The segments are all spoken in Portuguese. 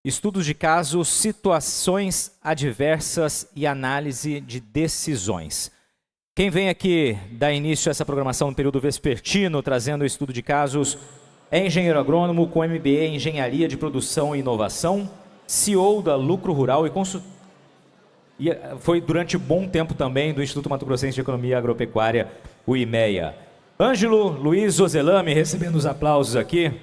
Estudos de casos, situações adversas e análise de decisões. Quem vem aqui dar início a essa programação no período vespertino, trazendo o estudo de casos, é engenheiro agrônomo com MBA em Engenharia de Produção e Inovação, CEO da Lucro Rural e foi durante bom tempo também do Instituto Mato Grossense de Economia Agropecuária, o IMEA. Ângelo Luiz Ozelame, recebendo os aplausos aqui.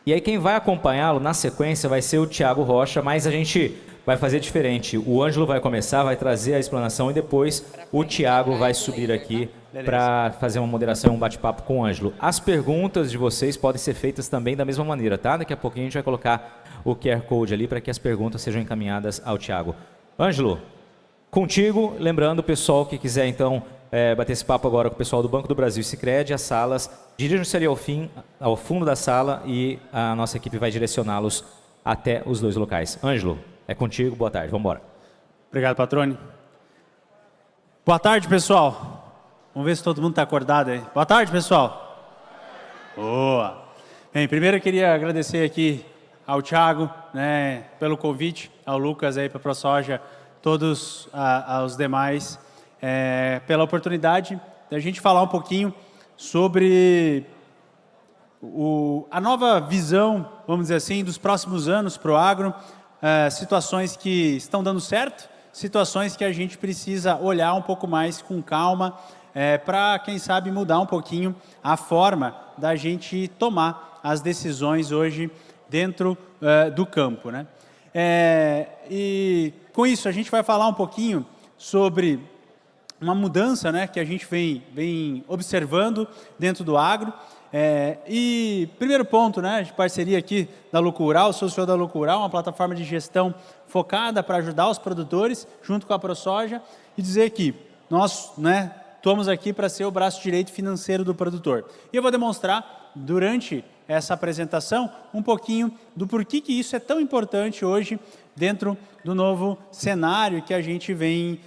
E aí quem vai acompanhá-lo na sequência vai ser o Thiago Rocha, mas a gente vai fazer diferente. O Ângelo vai começar, vai trazer a explanação e depois o Thiago vai subir aqui para fazer uma moderação e um bate-papo com o Ângelo. As perguntas de vocês podem ser feitas também da mesma maneira, tá? Daqui a pouquinho a gente vai colocar o QR Code ali para que as perguntas sejam encaminhadas ao Thiago. Ângelo, contigo, lembrando o pessoal que quiser então bater esse papo agora com o pessoal do Banco do Brasil e Sicredi, as salas, dirijam-se ali ao fundo da sala e a nossa equipe vai direcioná-los até os dois locais. Ângelo, é contigo, boa tarde, vamos embora. Obrigado, Patrone. Boa tarde, pessoal. Vamos ver se todo mundo está acordado aí. Boa tarde, pessoal. Boa. Bem, primeiro eu queria agradecer aqui ao Thiago, né, pelo convite, ao Lucas aí para a ProSoja, todos aos demais, pela oportunidade da gente falar um pouquinho sobre a nova visão, vamos dizer assim, dos próximos anos para o agro, situações que estão dando certo, situações que a gente precisa olhar um pouco mais com calma, para, quem sabe, mudar um pouquinho a forma da gente tomar as decisões hoje dentro do campo, né? E com isso a gente vai falar um pouquinho sobre uma mudança, né, que a gente vem observando dentro do agro. E primeiro ponto, né, de parceria aqui da Lucro Rural, sou o CEO da Lucro Rural, uma plataforma de gestão focada para ajudar os produtores, junto com a ProSoja, e dizer que nós, né, estamos aqui para ser o braço direito financeiro do produtor. E eu vou demonstrar, durante essa apresentação, um pouquinho do porquê que isso é tão importante hoje dentro do novo cenário que a gente vem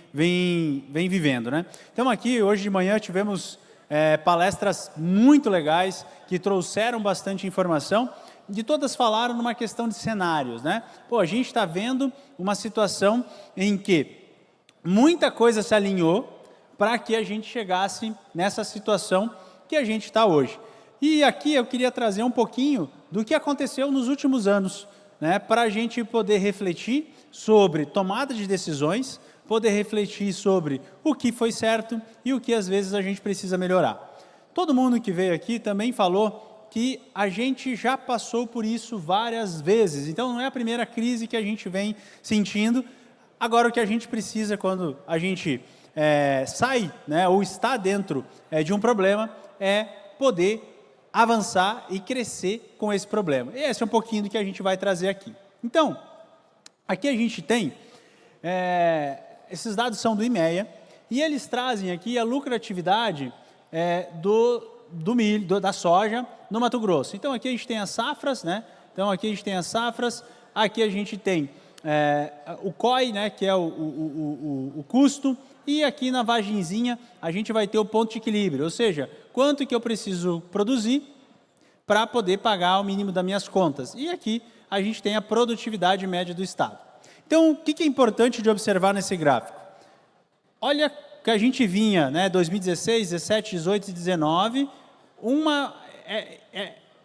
vivendo, né? Então aqui, hoje de manhã, tivemos palestras muito legais que trouxeram bastante informação, de todas falaram numa questão de cenários, né? Pô, a gente está vendo uma situação em que muita coisa se alinhou para que a gente chegasse nessa situação que a gente está hoje. E aqui eu queria trazer um pouquinho do que aconteceu nos últimos anos, né, para a gente poder refletir sobre tomada de decisões, poder refletir sobre o que foi certo e o que às vezes a gente precisa melhorar. Todo mundo que veio aqui também falou que a gente já passou por isso várias vezes, então não é a primeira crise que a gente vem sentindo. Agora o que a gente precisa quando a gente sai, né, ou está dentro de um problema é poder avançar e crescer com esse problema. E esse é um pouquinho do que a gente vai trazer aqui. Então, aqui a gente tem, esses dados são do IMEA, e eles trazem aqui a lucratividade do milho, da soja no Mato Grosso. Então, aqui a gente tem as safras, né? Então, aqui a gente tem as safras, aqui a gente tem o COI, né, que é o custo, e aqui na vagenzinha a gente vai ter o ponto de equilíbrio, ou seja, quanto que eu preciso produzir para poder pagar o mínimo das minhas contas. E aqui a gente tem a produtividade média do Estado. Então, o que é importante de observar nesse gráfico? Olha que a gente vinha, né, 2016, 17, 18 e 19,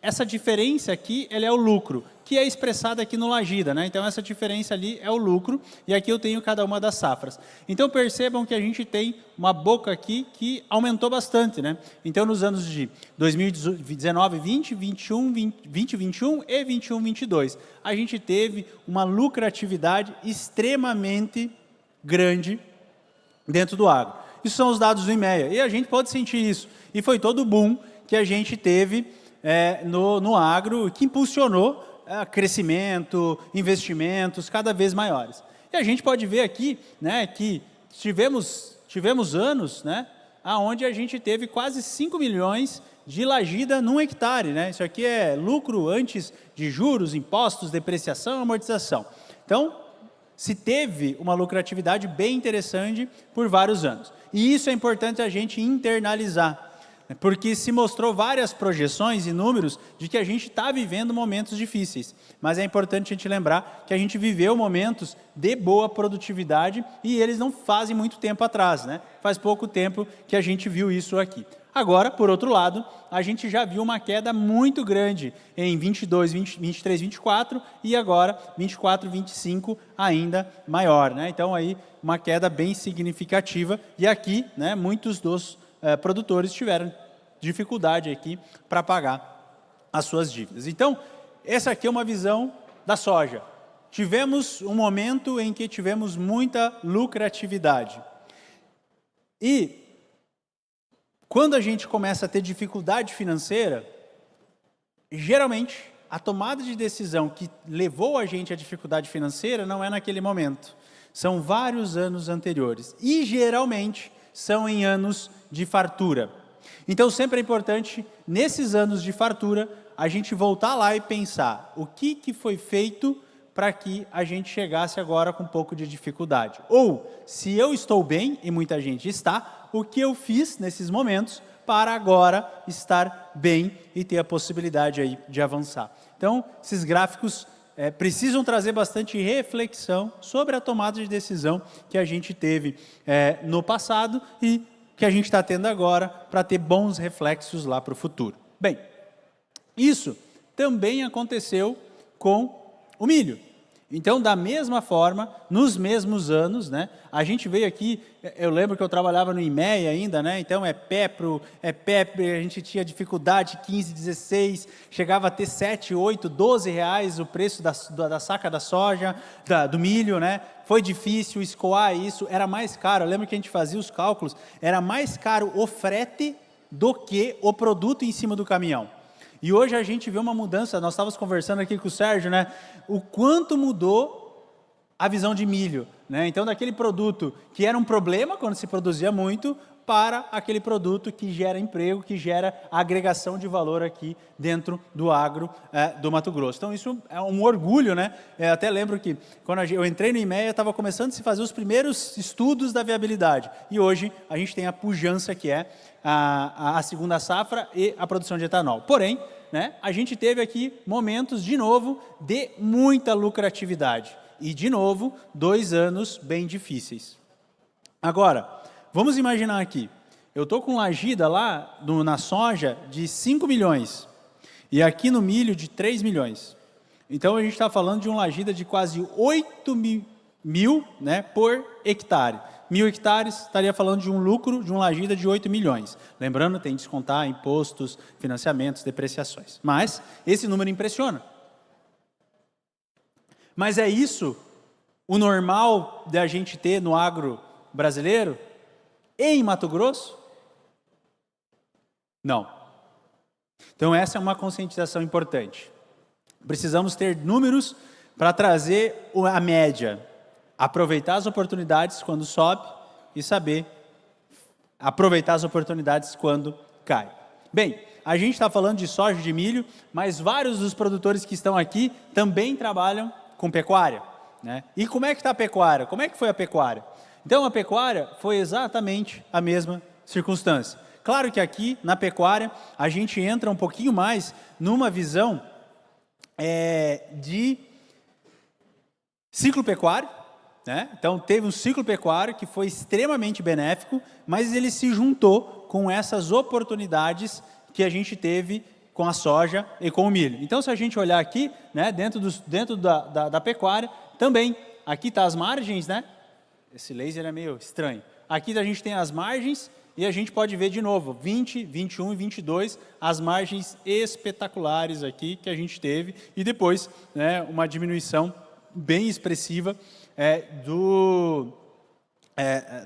essa diferença aqui, ela é o lucro, que é expressada aqui no Lagida, né? Então, essa diferença ali é o lucro, e aqui eu tenho cada uma das safras. Então, percebam que a gente tem uma boca aqui que aumentou bastante, né? Então, nos anos de 2019, 20, 21, 2021 e 21, 22, a gente teve uma lucratividade extremamente grande dentro do agro. Isso são os dados do IMEA, e a gente pode sentir isso. E foi todo o boom que a gente teve no agro, que impulsionou crescimento, investimentos cada vez maiores. E a gente pode ver aqui, né, que tivemos anos, né, onde a gente teve quase 5 milhões de lagida num hectare, né? Isso aqui é lucro antes de juros, impostos, depreciação e amortização. Então, se teve uma lucratividade bem interessante por vários anos. E isso é importante a gente internalizar. porque se mostrou várias projeções e números de que a gente está vivendo momentos difíceis. Mas é importante a gente lembrar que a gente viveu momentos de boa produtividade e eles não fazem muito tempo atrás, né? Faz pouco tempo que a gente viu isso aqui. Agora, por outro lado, a gente já viu uma queda muito grande em 22, 23, 24 e agora 24, 25 ainda maior, né? Então aí uma queda bem significativa e aqui, né, muitos dos produtores tiveram dificuldade aqui para pagar as suas dívidas. Então, essa aqui é uma visão da soja. Tivemos um momento em que tivemos muita lucratividade. E quando a gente começa a ter dificuldade financeira, geralmente a tomada de decisão que levou a gente à dificuldade financeira não é naquele momento. São vários anos anteriores. E geralmente são em anos de fartura. Então sempre é importante, nesses anos de fartura, a gente voltar lá e pensar o que foi feito para que a gente chegasse agora com um pouco de dificuldade. Ou, se eu estou bem, e muita gente está, o que eu fiz nesses momentos para agora estar bem e ter a possibilidade aí de avançar. Então, esses gráficos precisam trazer bastante reflexão sobre a tomada de decisão que a gente teve no passado e que a gente está tendo agora para ter bons reflexos lá para o futuro. Bem, isso também aconteceu com o milho. Então, da mesma forma, nos mesmos anos, né, a gente veio aqui, eu lembro que eu trabalhava no IMEA ainda, né, então é PEPRO, a gente tinha dificuldade, 15, 16, chegava a ter 7, 8, 12 reais o preço da saca da soja, do milho, né, foi difícil escoar isso, era mais caro, eu lembro que a gente fazia os cálculos, era mais caro o frete do que o produto em cima do caminhão. E hoje a gente vê uma mudança, nós estávamos conversando aqui com o Sérgio, né? O quanto mudou a visão de milho, né? Então, daquele produto que era um problema quando se produzia muito, para aquele produto que gera emprego, que gera agregação de valor aqui dentro do agro do Mato Grosso. Então, isso é um orgulho, né? Eu até lembro que quando eu entrei no IMEA, estava começando a se fazer os primeiros estudos da viabilidade. E hoje a gente tem a pujança que é a segunda safra e a produção de etanol. Porém, né, a gente teve aqui momentos, de novo, de muita lucratividade. E, de novo, 2 anos bem difíceis. Agora, vamos imaginar aqui, eu estou com lagida lá na soja de 5 milhões e aqui no milho de 3 milhões. Então, a gente está falando de uma lagida de quase 8 mil, né, por hectare. 1.000 hectares, estaria falando de um lucro, de uma lagida de 8 milhões. Lembrando, tem que descontar impostos, financiamentos, depreciações. Mas esse número impressiona. Mas é isso o normal de a gente ter no agro brasileiro? Em Mato Grosso? Não. Então, essa é uma conscientização importante. Precisamos ter números para trazer a média. Aproveitar as oportunidades quando sobe e saber aproveitar as oportunidades quando cai. Bem, a gente está falando de soja e de milho, mas vários dos produtores que estão aqui também trabalham com pecuária, né? E como é que está a pecuária? Como é que foi a pecuária? Então, a pecuária foi exatamente a mesma circunstância. Claro que aqui, na pecuária, a gente entra um pouquinho mais numa visão de ciclo pecuário, né? Então, teve um ciclo pecuário que foi extremamente benéfico, mas ele se juntou com essas oportunidades que a gente teve com a soja e com o milho. Então, se a gente olhar aqui, né, dentro da pecuária, também, aqui está as margens, né? Esse laser é meio estranho. Aqui a gente tem as margens e a gente pode ver de novo, 20, 21 e 22, as margens espetaculares aqui que a gente teve e depois, né, uma diminuição bem expressiva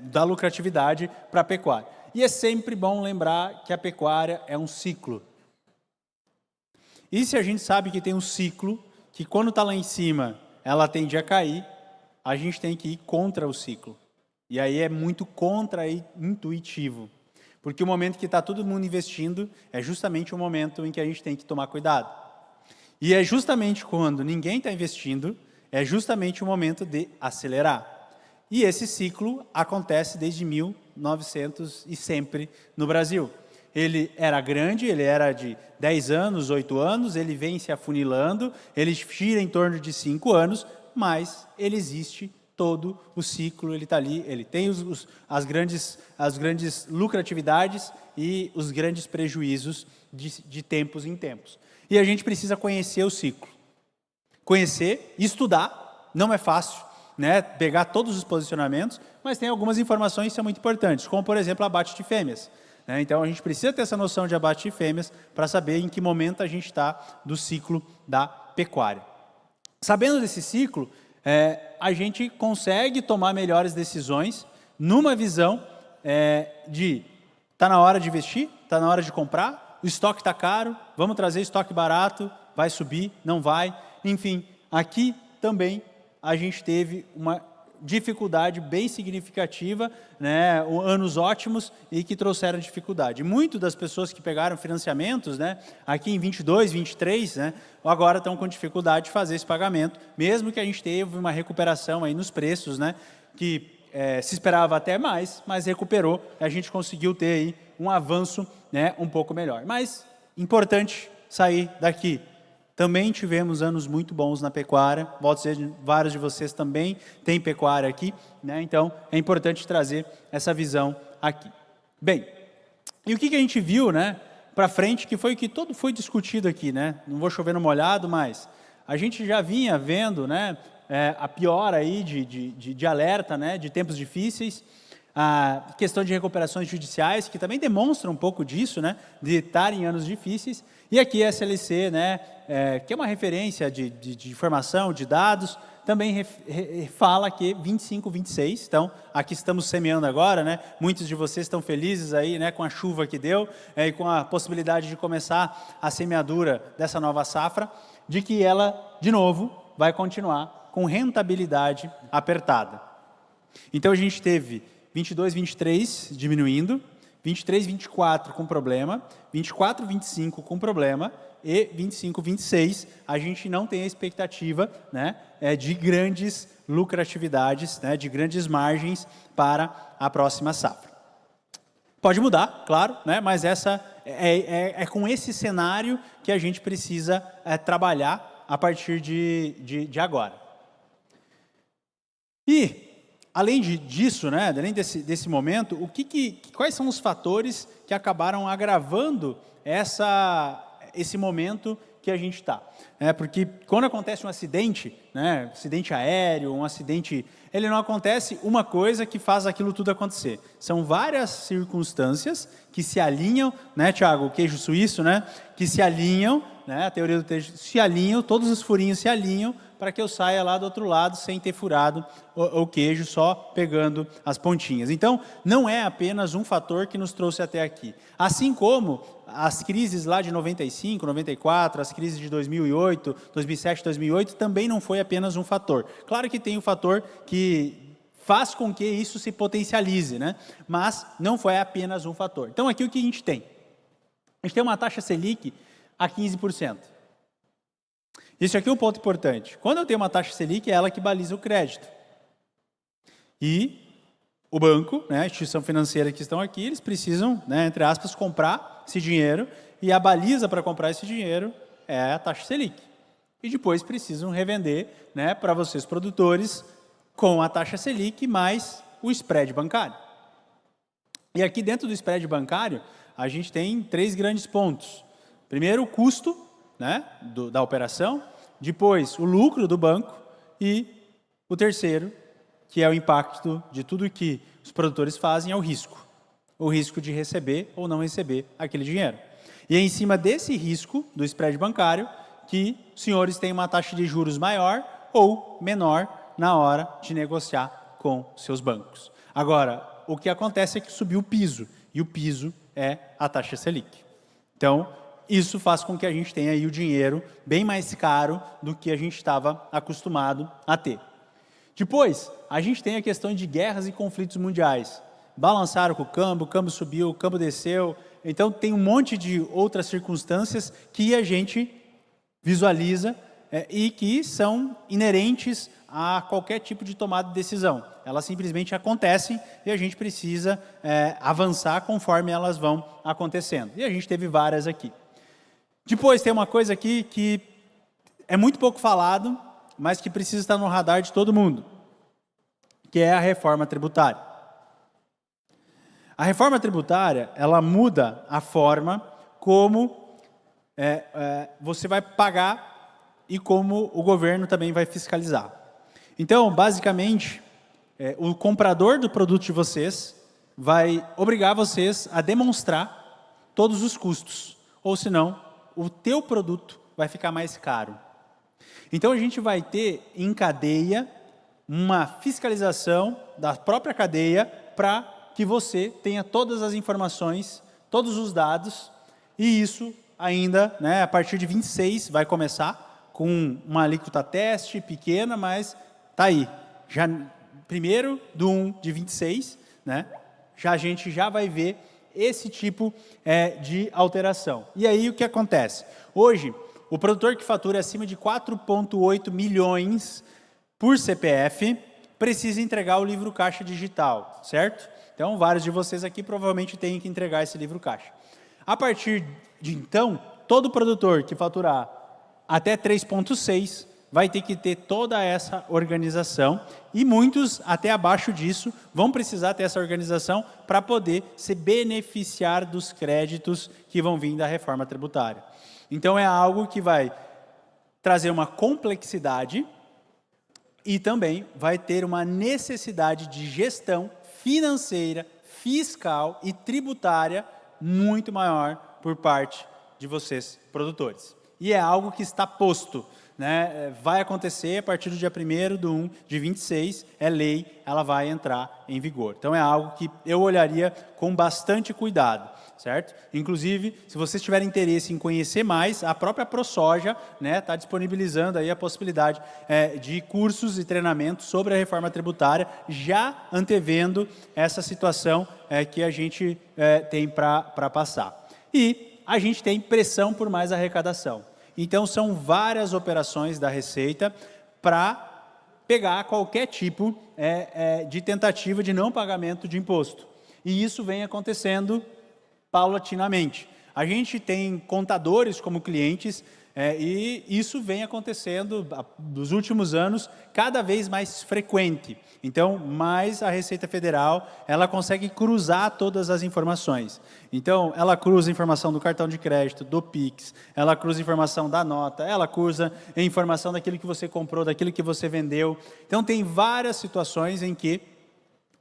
da lucratividade para a pecuária. E é sempre bom lembrar que a pecuária é um ciclo. E se a gente sabe que tem um ciclo, que quando está lá em cima, ela tende a cair, a gente tem que ir contra o ciclo. E aí é muito contra-intuitivo. Porque o momento que está todo mundo investindo é justamente o momento em que a gente tem que tomar cuidado. E é justamente quando ninguém está investindo, é justamente o momento de acelerar. E esse ciclo acontece desde 1900 e sempre no Brasil. ele era grande, ele era de 10 anos, 8 anos, ele vem se afunilando, ele gira em torno de 5 anos, mas ele existe todo o ciclo, ele está ali, ele tem as grandes lucratividades e os grandes prejuízos de tempos em tempos. E a gente precisa conhecer o ciclo. Conhecer, estudar, não é fácil, né, pegar todos os posicionamentos, mas tem algumas informações que são muito importantes, como, por exemplo, abate de fêmeas. Então, a gente precisa ter essa noção de abate de fêmeas para saber em que momento a gente está do ciclo da pecuária. Sabendo desse ciclo, a gente consegue tomar melhores decisões numa visão de está na hora de investir, está na hora de comprar, o estoque está caro, vamos trazer estoque barato, vai subir, não vai. Enfim, aqui também a gente teve uma dificuldade bem significativa, né, anos ótimos e que trouxeram dificuldade. Muitas das pessoas que pegaram financiamentos, né, aqui em 22, 23, né, agora estão com dificuldade de fazer esse pagamento, mesmo que a gente teve uma recuperação aí nos preços, né, que se esperava até mais, mas recuperou, a gente conseguiu ter aí um avanço, né, um pouco melhor. Mas, importante sair daqui. Também tivemos anos muito bons na pecuária, volto a dizer, vários de vocês também têm pecuária aqui, né? Então é importante trazer essa visão aqui. Bem, e o que a gente viu, né, para frente, que foi o que todo foi discutido aqui, né? Não vou chover no molhado, mas a gente já vinha vendo, né, a piora aí de alerta, né, de tempos difíceis, a questão de recuperações judiciais, que também demonstram um pouco disso, né, de estar em anos difíceis, e aqui a SLC, né, que é uma referência de informação, de dados, também fala que 25, 26, então aqui estamos semeando agora, né, muitos de vocês estão felizes aí, né, com a chuva que deu, e com a possibilidade de começar a semeadura dessa nova safra, de que ela, de novo, vai continuar com rentabilidade apertada. Então a gente teve 22, 23 diminuindo, 23, 24 com problema, 24, 25 com problema e 25, 26 a gente não tem a expectativa, né, de grandes lucratividades, né, de grandes margens para a próxima safra. Pode mudar, claro, né, mas essa é com esse cenário que a gente precisa trabalhar a partir de agora. E além disso, né, além desse momento, quais são os fatores que acabaram agravando esse momento que a gente está? Porque quando acontece um acidente, né, acidente aéreo, um acidente, ele não acontece uma coisa que faz aquilo tudo acontecer. São várias circunstâncias que se alinham, né, Thiago, o queijo suíço, né, que se alinham, né, a teoria do queijo se alinham, todos os furinhos se alinham para que eu saia lá do outro lado sem ter furado o queijo, só pegando as pontinhas. Então, não é apenas um fator que nos trouxe até aqui. Assim como as crises lá de 95, 94, as crises de 2008, 2007, 2008, também não foi apenas um fator. Claro que tem um fator que faz com que isso se potencialize, né? Mas não foi apenas um fator. Então, aqui o que a gente tem? A gente tem uma taxa Selic a 15%. Isso aqui é um ponto importante. Quando eu tenho uma taxa Selic, é ela que baliza o crédito. E o banco, né, a instituição financeira que estão aqui, eles precisam, né, entre aspas, comprar esse dinheiro, e a baliza para comprar esse dinheiro é a taxa Selic. E depois precisam revender, né, para vocês produtores com a taxa Selic mais o spread bancário. E aqui dentro do spread bancário, a gente tem 3 grandes pontos. Primeiro, o custo, né, da operação, depois o lucro do banco e o terceiro, que é o impacto de tudo que os produtores fazem, é o risco de receber ou não receber aquele dinheiro. E é em cima desse risco do spread bancário que os senhores têm uma taxa de juros maior ou menor na hora de negociar com seus bancos. Agora, o que acontece é que subiu o piso, e o piso é a taxa Selic. Então, isso faz com que a gente tenha aí o dinheiro bem mais caro do que a gente estava acostumado a ter. Depois, a gente tem a questão de guerras e conflitos mundiais. Balançaram com o câmbio subiu, o câmbio desceu. Então, tem um monte de outras circunstâncias que a gente visualiza e que são inerentes a qualquer tipo de tomada de decisão. Elas simplesmente acontecem e a gente precisa avançar conforme elas vão acontecendo. E a gente teve várias aqui. Depois tem uma coisa aqui que é muito pouco falado, mas que precisa estar no radar de todo mundo, que é a reforma tributária. A reforma tributária, ela muda a forma como você vai pagar e como o governo também vai fiscalizar. Então, basicamente, o comprador do produto de vocês vai obrigar vocês a demonstrar todos os custos, ou senão, o teu produto vai ficar mais caro. Então, a gente vai ter em cadeia uma fiscalização da própria cadeia para que você tenha todas as informações, todos os dados, e isso ainda, a partir de 26, vai começar com uma alíquota teste pequena, mas está aí. Já, 1º de 26, a gente já vai ver esse tipo de alteração. E aí o que acontece? Hoje, o produtor que fatura acima de 4,8 milhões por CPF precisa entregar o livro caixa digital, certo? Então, vários de vocês aqui provavelmente têm que entregar esse livro caixa. A partir de então, todo produtor que faturar até 3,6 vai ter que ter toda essa organização e muitos, até abaixo disso, vão precisar ter essa organização para poder se beneficiar dos créditos que vão vir da reforma tributária. Então, é algo que vai trazer uma complexidade e também vai ter uma necessidade de gestão financeira, fiscal e tributária muito maior por parte de vocês, produtores. E é algo que está posto, vai acontecer a partir do dia 1º de 1/26, é lei, ela vai entrar em vigor. Então, é algo que eu olharia com bastante cuidado, certo? Inclusive, se vocês tiverem interesse em conhecer mais, a própria ProSoja está disponibilizando aí a possibilidade de cursos e treinamentos sobre a reforma tributária, já antevendo essa situação que a gente tem para passar. E a gente tem pressão por mais arrecadação. Então, são várias operações da Receita para pegar qualquer tipo de tentativa de não pagamento de imposto. E isso vem acontecendo paulatinamente. A gente tem contadores como clientes e isso vem acontecendo nos últimos anos cada vez mais frequente. Então, mais a Receita Federal, ela consegue cruzar todas as informações. Então, ela cruza a informação do cartão de crédito, do Pix, ela cruza a informação da nota, ela cruza a informação daquilo que você comprou, daquilo que você vendeu. Então, tem várias situações em que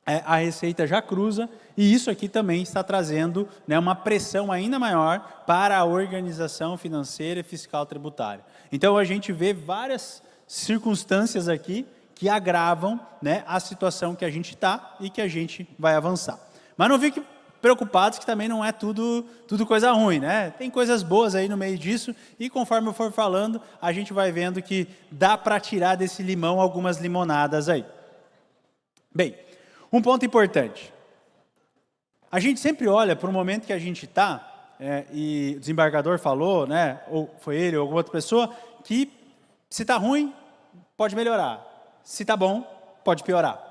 a Receita já cruza e isso aqui também está trazendo uma pressão ainda maior para a organização financeira e fiscal tributária. Então, a gente vê várias circunstâncias aqui que agravam a situação que a gente está e que a gente vai avançar. Mas não fiquem preocupados que também não é tudo coisa ruim, Tem coisas boas aí no meio disso e conforme eu for falando, a gente vai vendo que dá para tirar desse limão algumas limonadas aí. Bem, um ponto importante. A gente sempre olha para o momento que a gente está, e o desembargador falou, ou foi ele ou alguma outra pessoa, que se está ruim, pode melhorar. Se está bom, pode piorar.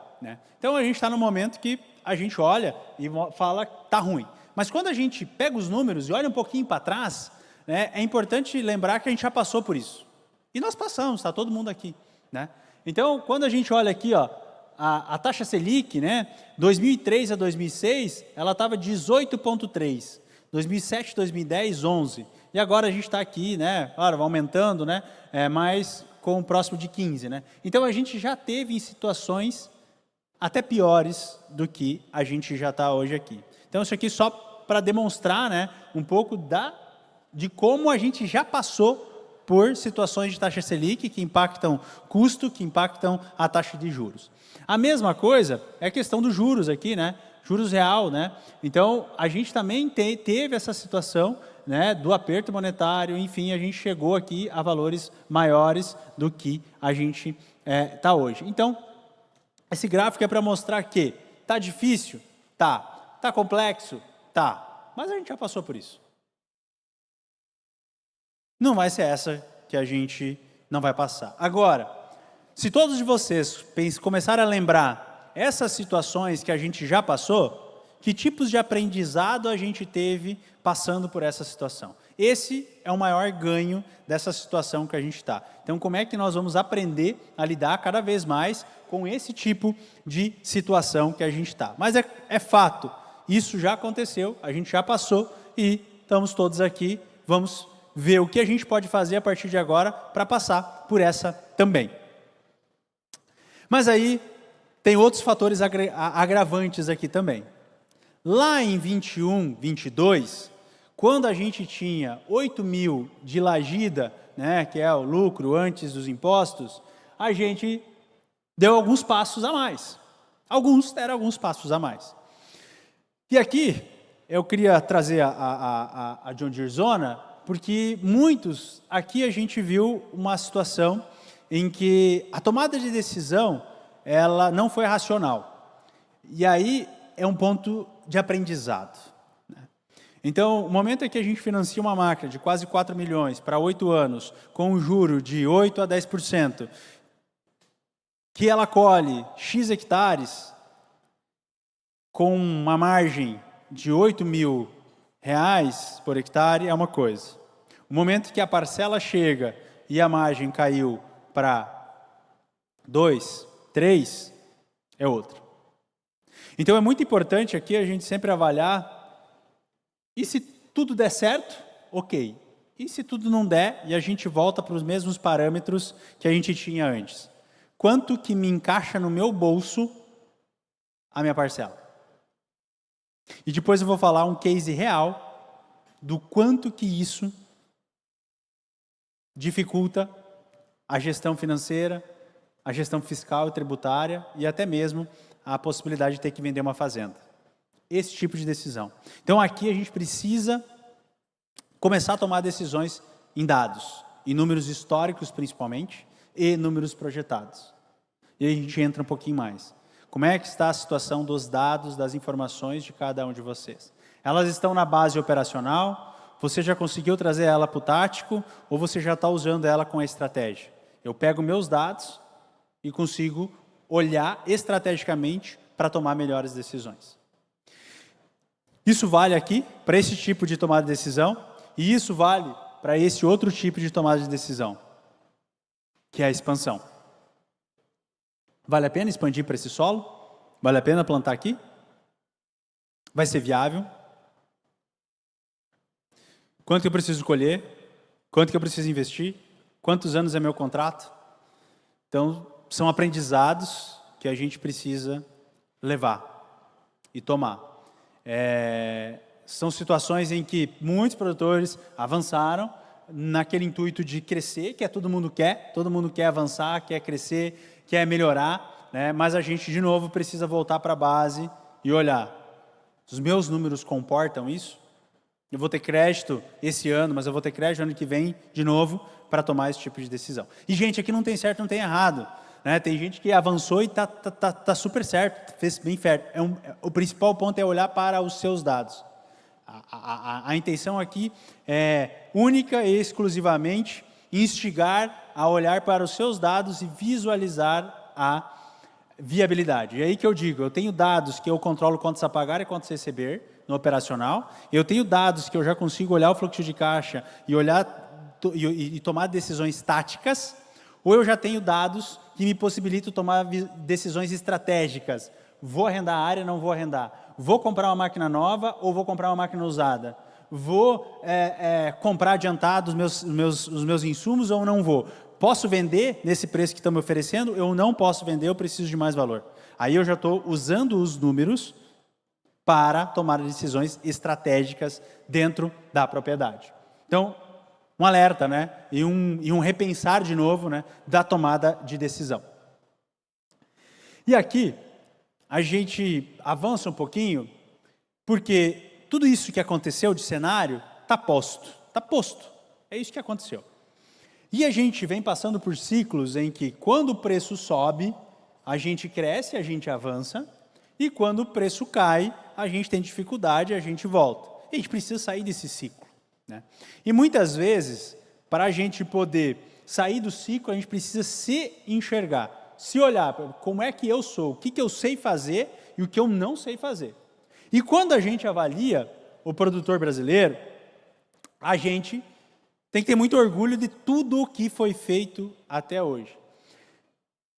Então, a gente está no momento que a gente olha e fala que está ruim. Mas quando a gente pega os números e olha um pouquinho para trás, é importante lembrar que a gente já passou por isso. E nós passamos, está todo mundo aqui. Então, quando a gente olha aqui, a taxa Selic, 2003 a 2006, ela estava 18,3. 2007, 2010, 11. E agora a gente está aqui, claro, vai aumentando, mas com o próximo de 15. Então, a gente já teve em situações até piores do que a gente já está hoje aqui. Então, isso aqui só para demonstrar um pouco de como a gente já passou por situações de taxa Selic que impactam custo, que impactam a taxa de juros. A mesma coisa é a questão dos juros aqui, juros real, Então, a gente também teve essa situação, do aperto monetário, enfim, a gente chegou aqui a valores maiores do que a gente está hoje. Então, esse gráfico é para mostrar que está difícil? Tá. Está complexo? Tá. Mas a gente já passou por isso. Não vai ser essa que a gente não vai passar. Agora, se todos de vocês começarem a lembrar essas situações que a gente já passou, que tipos de aprendizado a gente teve passando por essa situação? Esse é o maior ganho dessa situação que a gente está. Então, como é que nós vamos aprender a lidar cada vez mais com esse tipo de situação que a gente está? Mas é fato, isso já aconteceu, a gente já passou e estamos todos aqui, vamos ver o que a gente pode fazer a partir de agora para passar por essa também. Mas aí tem outros fatores agravantes aqui também. Lá em 21, 22, quando a gente tinha 8 mil de lagida, né, que é o lucro antes dos impostos, a gente deu alguns passos a mais. Deram alguns passos a mais. E aqui, eu queria trazer a John Deere Zona, porque muitos, aqui a gente viu uma situação em que a tomada de decisão, ela não foi racional. E aí é um ponto de aprendizado. Então, o momento em que a gente financia uma máquina de quase 4 milhões para 8 anos, com um juro de 8 a 10%, que ela colhe X hectares, com uma margem de 8 mil reais por hectare, é uma coisa. O momento que a parcela chega e a margem caiu para 2, 3, é outra. Então, é muito importante aqui a gente sempre avaliar. E se tudo der certo, ok. E se tudo não der, e a gente volta para os mesmos parâmetros que a gente tinha antes? Quanto que me encaixa no meu bolso a minha parcela? E depois eu vou falar um case real do quanto que isso dificulta a gestão financeira, a gestão fiscal e tributária e até mesmo a possibilidade de ter que vender uma fazenda. Esse tipo de decisão. Então, aqui a gente precisa começar a tomar decisões em dados, em números históricos principalmente, e números projetados. E aí a gente entra um pouquinho mais. Como é que está a situação dos dados, das informações de cada um de vocês? Elas estão na base operacional? Você já conseguiu trazer ela para o tático? Ou você já está usando ela com a estratégia? Eu pego meus dados e consigo olhar estrategicamente para tomar melhores decisões. Isso vale aqui para esse tipo de tomada de decisão e isso vale para esse outro tipo de tomada de decisão, que é a expansão. Vale a pena expandir para esse solo? Vale a pena plantar aqui? Vai ser viável? Quanto que eu preciso colher? Quanto que eu preciso investir? Quantos anos é meu contrato? Então, são aprendizados que a gente precisa levar e tomar. São situações em que muitos produtores avançaram naquele intuito de crescer, que todo mundo quer avançar, quer crescer, quer melhorar, né? Mas a gente, de novo, precisa voltar para a base e olhar. Os meus números comportam isso? Eu vou ter crédito esse ano, mas eu vou ter crédito ano que vem, de novo, para tomar esse tipo de decisão. E, gente, aqui não tem certo, não tem errado. Né? Tem gente que avançou e tá super certo, fez bem certo. O principal ponto é olhar para os seus dados. A intenção aqui é única e exclusivamente instigar a olhar para os seus dados e visualizar a viabilidade. E aí que eu digo, eu tenho dados que eu controlo quantos a pagar e quantos receber no operacional, eu tenho dados que eu já consigo olhar o fluxo de caixa e olhar e tomar decisões táticas, ou eu já tenho dados que me possibilitam tomar decisões estratégicas. Vou arrendar a área, não vou arrendar. Vou comprar uma máquina nova ou vou comprar uma máquina usada? Vou comprar adiantado os meus insumos ou não vou? Posso vender nesse preço que estão me oferecendo? Eu não posso vender, eu preciso de mais valor. Aí eu já estou usando os números para tomar decisões estratégicas dentro da propriedade. Então, um alerta, né? E um repensar de novo, né, da tomada de decisão. E aqui, a gente avança um pouquinho, porque tudo isso que aconteceu de cenário está posto. Está posto. É isso que aconteceu. E a gente vem passando por ciclos em que, quando o preço sobe, a gente cresce, a gente avança, e quando o preço cai, a gente tem dificuldade, a gente volta. E a gente precisa sair desse ciclo. Né? E muitas vezes, para a gente poder sair do ciclo, a gente precisa se enxergar, se olhar, como é que eu sou, o que eu sei fazer e o que eu não sei fazer. E quando a gente avalia o produtor brasileiro, a gente tem que ter muito orgulho de tudo o que foi feito até hoje.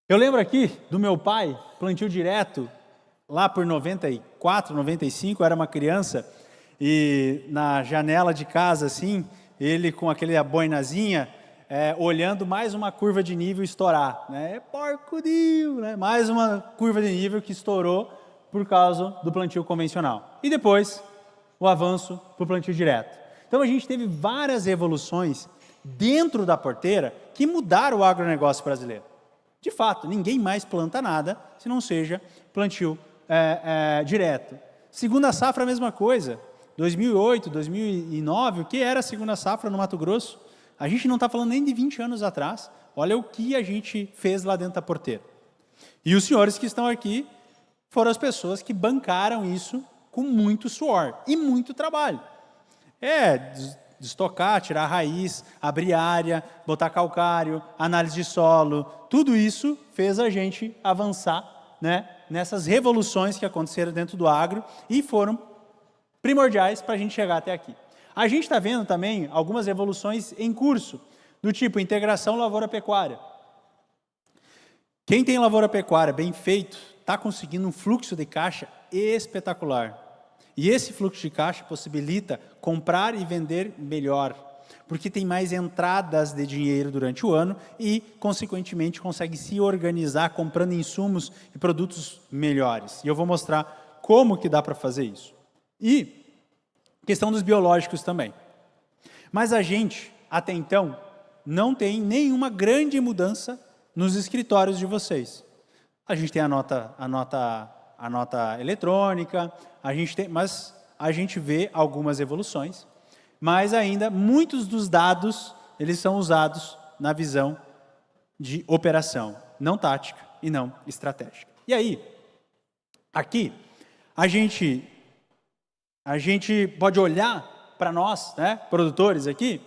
Eu lembro aqui do meu pai, plantio direto, lá por 94, 95, eu era uma criança, e na janela de casa, assim, ele com aquele boinazinha, olhando mais uma curva de nível estourar. Né? Porco Dio, né? Mais uma curva de nível que estourou por causa do plantio convencional. E depois, o avanço para o plantio direto. Então, a gente teve várias revoluções dentro da porteira que mudaram o agronegócio brasileiro. De fato, ninguém mais planta nada se não seja plantio direto. Segunda safra, a mesma coisa. 2008, 2009, o que era a segunda safra no Mato Grosso? A gente não está falando nem de 20 anos atrás. Olha o que a gente fez lá dentro da porteira. E os senhores que estão aqui foram as pessoas que bancaram isso com muito suor e muito trabalho. Destocar, tirar a raiz, abrir área, botar calcário, análise de solo, tudo isso fez a gente avançar, né, nessas revoluções que aconteceram dentro do agro e foram primordiais para a gente chegar até aqui. A gente está vendo também algumas revoluções em curso, do tipo integração lavoura-pecuária. Quem tem lavoura-pecuária bem feito está conseguindo um fluxo de caixa espetacular. E esse fluxo de caixa possibilita comprar e vender melhor, porque tem mais entradas de dinheiro durante o ano e, consequentemente, consegue se organizar comprando insumos e produtos melhores. E eu vou mostrar como que dá para fazer isso. E questão dos biológicos também. Mas a gente, até então, não tem nenhuma grande mudança nos escritórios de vocês. A gente tem a nota eletrônica, mas a gente vê algumas evoluções, mas ainda muitos dos dados eles são usados na visão de operação, não tática e não estratégica. E aí, aqui, a gente pode olhar para nós, né, produtores aqui,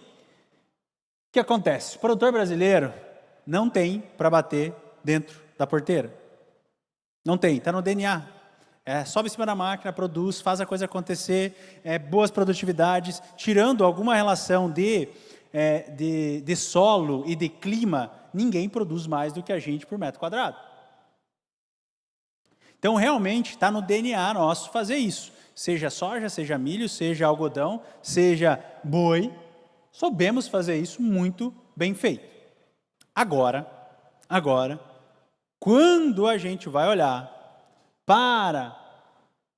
o que acontece? O produtor brasileiro não tem para bater dentro da porteira. Não tem, está no DNA. Sobe em cima da máquina, produz, faz a coisa acontecer, boas produtividades, tirando alguma relação de solo e de clima, ninguém produz mais do que a gente por metro quadrado. Então, realmente, está no DNA nosso fazer isso. Seja soja, seja milho, seja algodão, seja boi, soubemos fazer isso muito bem feito. Agora, quando a gente vai olhar para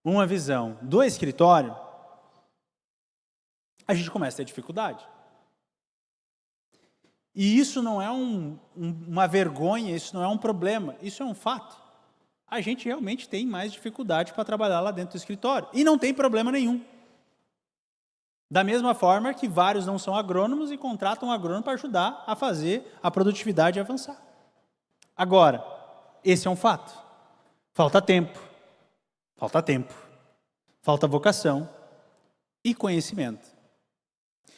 uma visão do escritório, a gente começa a ter dificuldade. E isso não é uma vergonha, isso não é um problema, isso é um fato. A gente realmente tem mais dificuldade para trabalhar lá dentro do escritório. E não tem problema nenhum. Da mesma forma que vários não são agrônomos e contratam um agrônomo para ajudar a fazer a produtividade avançar. Agora, esse é um fato. Falta tempo, falta vocação e conhecimento.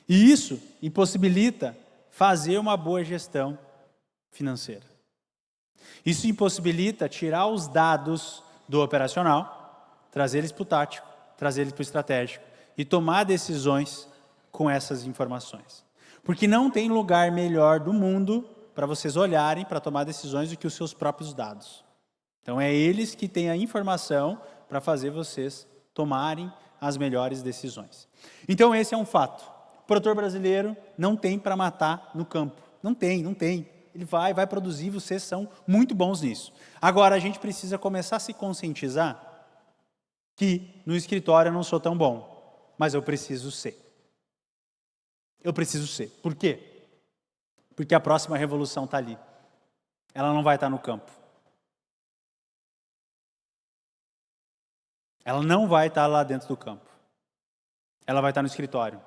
E isso impossibilita fazer uma boa gestão financeira. Isso impossibilita tirar os dados do operacional, trazer eles para o tático, trazer eles para o estratégico e tomar decisões com essas informações. Porque não tem lugar melhor do mundo para vocês olharem para tomar decisões do que os seus próprios dados. Então, é eles que têm a informação para fazer vocês tomarem as melhores decisões. Então, esse é um fato. O produtor brasileiro não tem para matar no campo. Não tem. Ele vai produzir, vocês são muito bons nisso. Agora, a gente precisa começar a se conscientizar que no escritório eu não sou tão bom, mas eu preciso ser. Por quê? Porque a próxima revolução está ali. Ela não vai estar no campo. Ela não vai estar lá dentro do campo. Ela vai estar no escritório.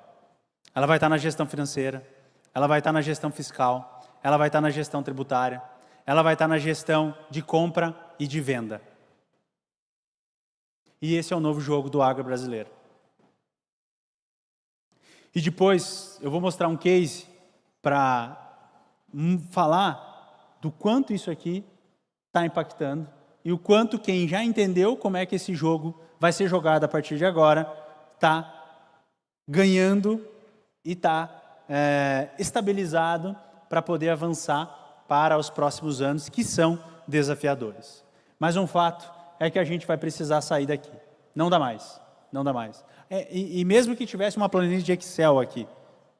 Ela vai estar na gestão financeira. Ela vai estar na gestão fiscal. Ela vai estar na gestão tributária. Ela vai estar na gestão de compra e de venda. E esse é o novo jogo do agro brasileiro. E depois eu vou mostrar um case para falar do quanto isso aqui está impactando e o quanto quem já entendeu como é que esse jogo vai ser jogado a partir de agora está ganhando e está estabilizado para poder avançar para os próximos anos, que são desafiadores. Mas um fato é que a gente vai precisar sair daqui. Não dá mais. Não dá mais. E mesmo que tivesse uma planilha de Excel aqui,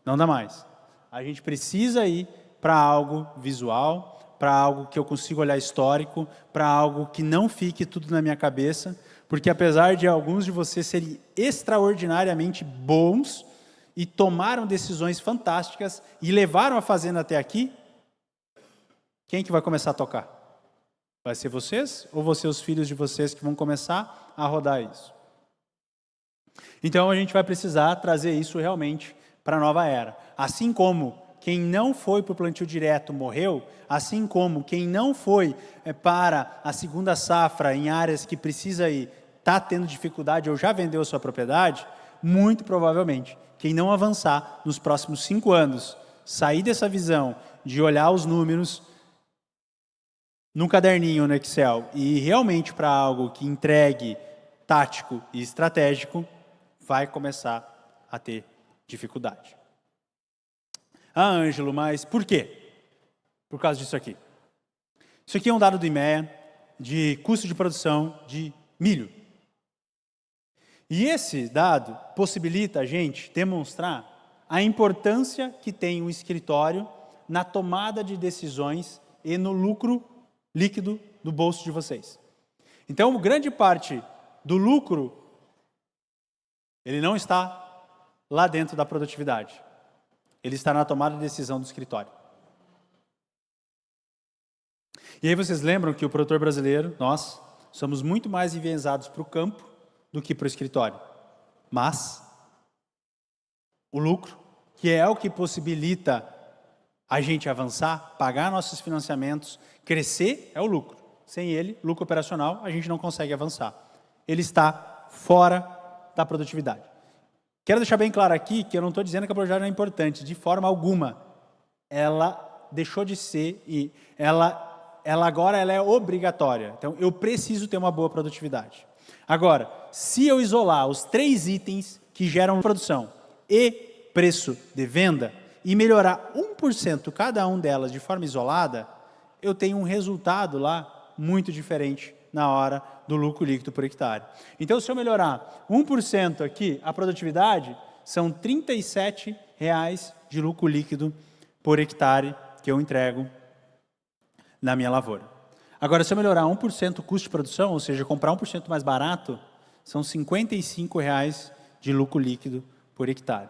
não dá mais. A gente precisa ir para algo visual, para algo que eu consiga olhar histórico, para algo que não fique tudo na minha cabeça, porque apesar de alguns de vocês serem extraordinariamente bons e tomaram decisões fantásticas e levaram a fazenda até aqui, quem que vai começar a tocar? Vai ser vocês ou vão ser os filhos de vocês que vão começar a rodar isso? Então a gente vai precisar trazer isso realmente para a nova era. Assim como quem não foi para o plantio direto morreu, assim como quem não foi para a segunda safra em áreas que precisa ir, está tendo dificuldade ou já vendeu sua propriedade, muito provavelmente, quem não avançar nos próximos 5 anos, sair dessa visão de olhar os números num caderninho no Excel e realmente para algo que entregue tático e estratégico, vai começar a ter dificuldade. Ah, Ângelo, mas por quê? Por causa disso aqui. Isso aqui é um dado do IMEA de custo de produção de milho. E esse dado possibilita a gente demonstrar a importância que tem o escritório na tomada de decisões e no lucro líquido do bolso de vocês. Então, grande parte do lucro, ele não está lá dentro da produtividade. Ele está na tomada de decisão do escritório. E aí vocês lembram que o produtor brasileiro, nós, somos muito mais enviesados para o campo do que para o escritório. Mas o lucro, que é o que possibilita a gente avançar, pagar nossos financiamentos, crescer, é o lucro. Sem ele, lucro operacional, a gente não consegue avançar. Ele está fora da produtividade. Quero deixar bem claro aqui que eu não estou dizendo que a produtividade não é importante, de forma alguma. Ela deixou de ser e ela agora é obrigatória. Então, eu preciso ter uma boa produtividade. Agora, se eu isolar os 3 itens que geram produção e preço de venda e melhorar 1% cada um delas de forma isolada, eu tenho um resultado lá muito diferente na hora do lucro líquido por hectare. Então, se eu melhorar 1% aqui, a produtividade, são R$ 37 de lucro líquido por hectare que eu entrego na minha lavoura. Agora, se eu melhorar 1% o custo de produção, ou seja, comprar 1% mais barato, são R$ 55 de lucro líquido por hectare.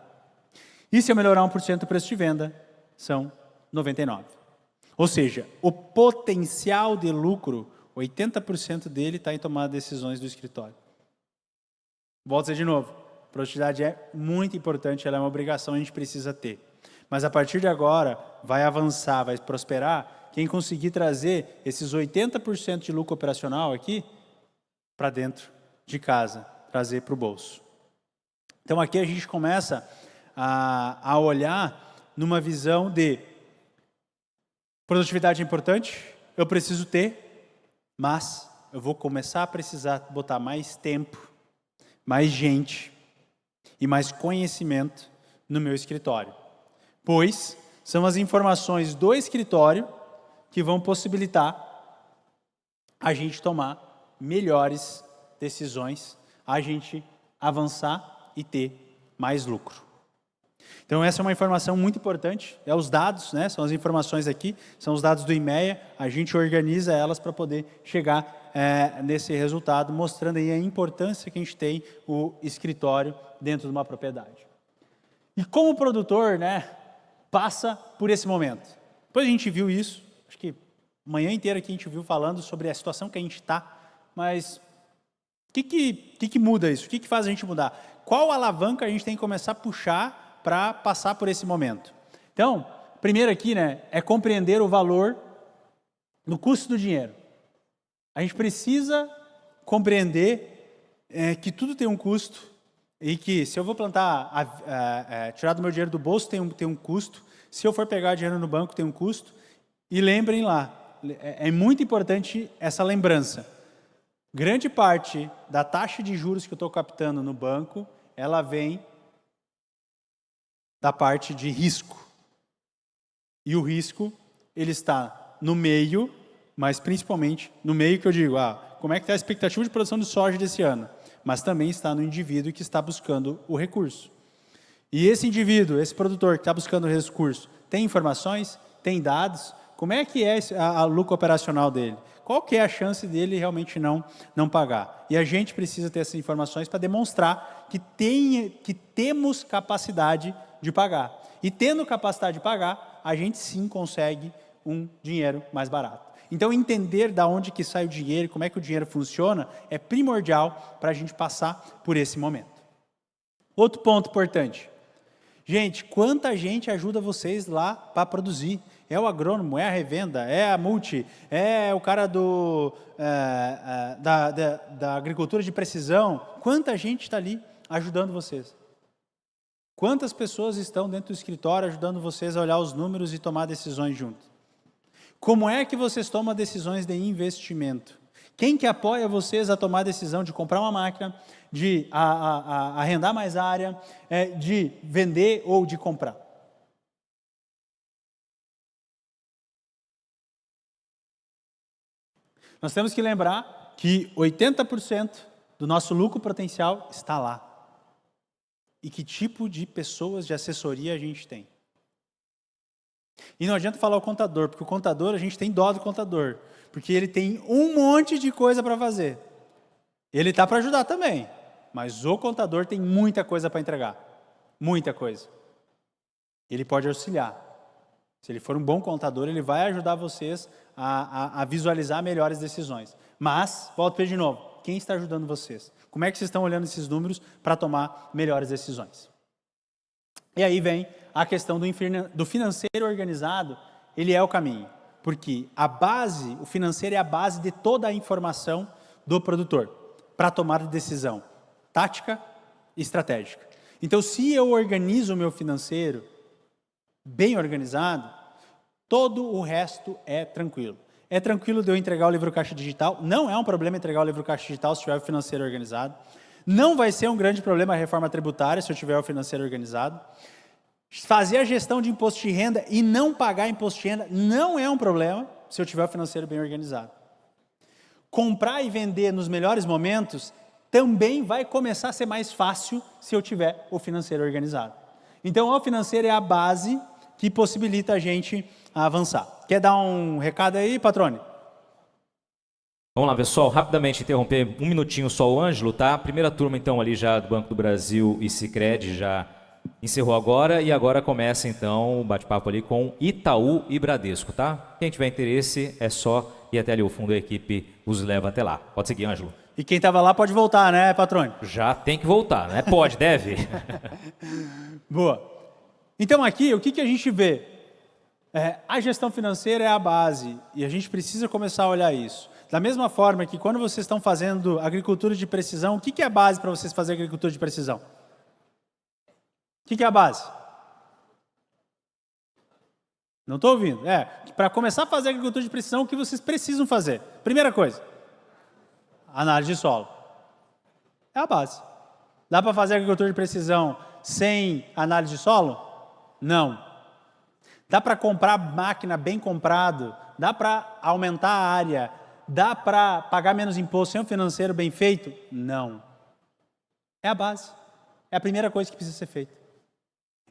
E se eu melhorar 1% o preço de venda, são 99. Ou seja, o potencial de lucro, 80% dele está em tomar decisões do escritório. Volto a dizer de novo, produtividade é muito importante, ela é uma obrigação, a gente precisa ter. Mas a partir de agora, vai avançar, vai prosperar, quem conseguir trazer esses 80% de lucro operacional aqui, para dentro de casa, trazer para o bolso. Então aqui a gente começa a olhar numa visão de produtividade é importante, eu preciso ter, mas eu vou começar a precisar botar mais tempo, mais gente e mais conhecimento no meu escritório. Pois são as informações do escritório que vão possibilitar a gente tomar melhores decisões, a gente avançar e ter mais lucro. Então essa é uma informação muito importante, é os dados, né? São as informações aqui, são os dados do IMEA, a gente organiza elas para poder chegar nesse resultado, mostrando aí a importância que a gente tem o escritório dentro de uma propriedade. E como o produtor, né, passa por esse momento? Depois a gente viu isso, acho que a manhã inteira aqui a gente viu falando sobre a situação que a gente está, mas o que muda isso? O que faz a gente mudar? Qual alavanca a gente tem que começar a puxar para passar por esse momento? Então, primeiro aqui, né, é compreender o valor do custo do dinheiro. A gente precisa compreender que tudo tem um custo e que se eu vou plantar, tirar do meu dinheiro do bolso tem um custo, se eu for pegar dinheiro no banco tem um custo, e lembrem lá, é muito importante essa lembrança. Grande parte da taxa de juros que eu estou captando no banco, ela vem da parte de risco. E o risco, ele está no meio, mas principalmente no meio que eu digo, como é que está a expectativa de produção de soja desse ano? Mas também está no indivíduo que está buscando o recurso. E esse indivíduo, esse produtor que está buscando o recurso, tem informações, tem dados, como é que é a lucro operacional dele? Qual que é a chance dele realmente não pagar? E a gente precisa ter essas informações para demonstrar que temos capacidade de pagar. E tendo capacidade de pagar, a gente sim consegue um dinheiro mais barato. Então, entender de onde que sai o dinheiro, como é que o dinheiro funciona, é primordial para a gente passar por esse momento. Outro ponto importante. Gente, quanta gente ajuda vocês lá para produzir? É o agrônomo, é a revenda, é a multi, é o cara da agricultura de precisão. Quanta gente está ali ajudando vocês? Quantas pessoas estão dentro do escritório ajudando vocês a olhar os números e tomar decisões juntos? Como é que vocês tomam decisões de investimento? Quem que apoia vocês a tomar a decisão de comprar uma máquina, de arrendar mais área, de vender ou de comprar? Nós temos que lembrar que 80% do nosso lucro potencial está lá. E que tipo de pessoas de assessoria a gente tem. E não adianta falar o contador, porque o contador, a gente tem dó do contador, porque ele tem um monte de coisa para fazer. Ele está para ajudar também, mas o contador tem muita coisa para entregar. Muita coisa. Ele pode auxiliar. Se ele for um bom contador, ele vai ajudar vocês a visualizar melhores decisões. Mas, volto para de novo, quem está ajudando vocês? Como é que vocês estão olhando esses números para tomar melhores decisões? E aí vem a questão do financeiro organizado, ele é o caminho. Porque o financeiro é a base de toda a informação do produtor para tomar decisão tática e estratégica. Então, se eu organizo o meu financeiro bem organizado, todo o resto é tranquilo. É tranquilo de eu entregar o livro caixa digital, não é um problema entregar o livro caixa digital se tiver o financeiro organizado. Não vai ser um grande problema a reforma tributária se eu tiver o financeiro organizado. Fazer a gestão de imposto de renda e não pagar imposto de renda não é um problema se eu tiver o financeiro bem organizado. Comprar e vender nos melhores momentos também vai começar a ser mais fácil se eu tiver o financeiro organizado. Então, o financeiro é a base que possibilita a gente avançar. Quer dar um recado aí, Patrone? Vamos lá, pessoal, rapidamente interromper um minutinho só o Ângelo, tá? Primeira turma, então, ali já do Banco do Brasil e Sicredi já encerrou agora, e agora começa, então, o bate-papo ali com Itaú e Bradesco, tá? Quem tiver interesse, é só ir até ali o fundo, a equipe os leva até lá. Pode seguir, Ângelo. E quem estava lá pode voltar, né, Patrone? Já tem que voltar, né? Pode, deve. Boa. Então, aqui, o que a gente vê? A gestão financeira é a base, e a gente precisa começar a olhar isso. Da mesma forma que quando vocês estão fazendo agricultura de precisão, o que é a base para vocês fazerem agricultura de precisão? O que é a base? Não estou ouvindo. Para começar a fazer agricultura de precisão, o que vocês precisam fazer? Primeira coisa, análise de solo. É a base. Dá para fazer agricultura de precisão sem análise de solo? Não. Dá para comprar máquina bem comprado? Dá para aumentar a área? Dá para pagar menos imposto sem um financeiro bem feito? Não. É a base. É a primeira coisa que precisa ser feita.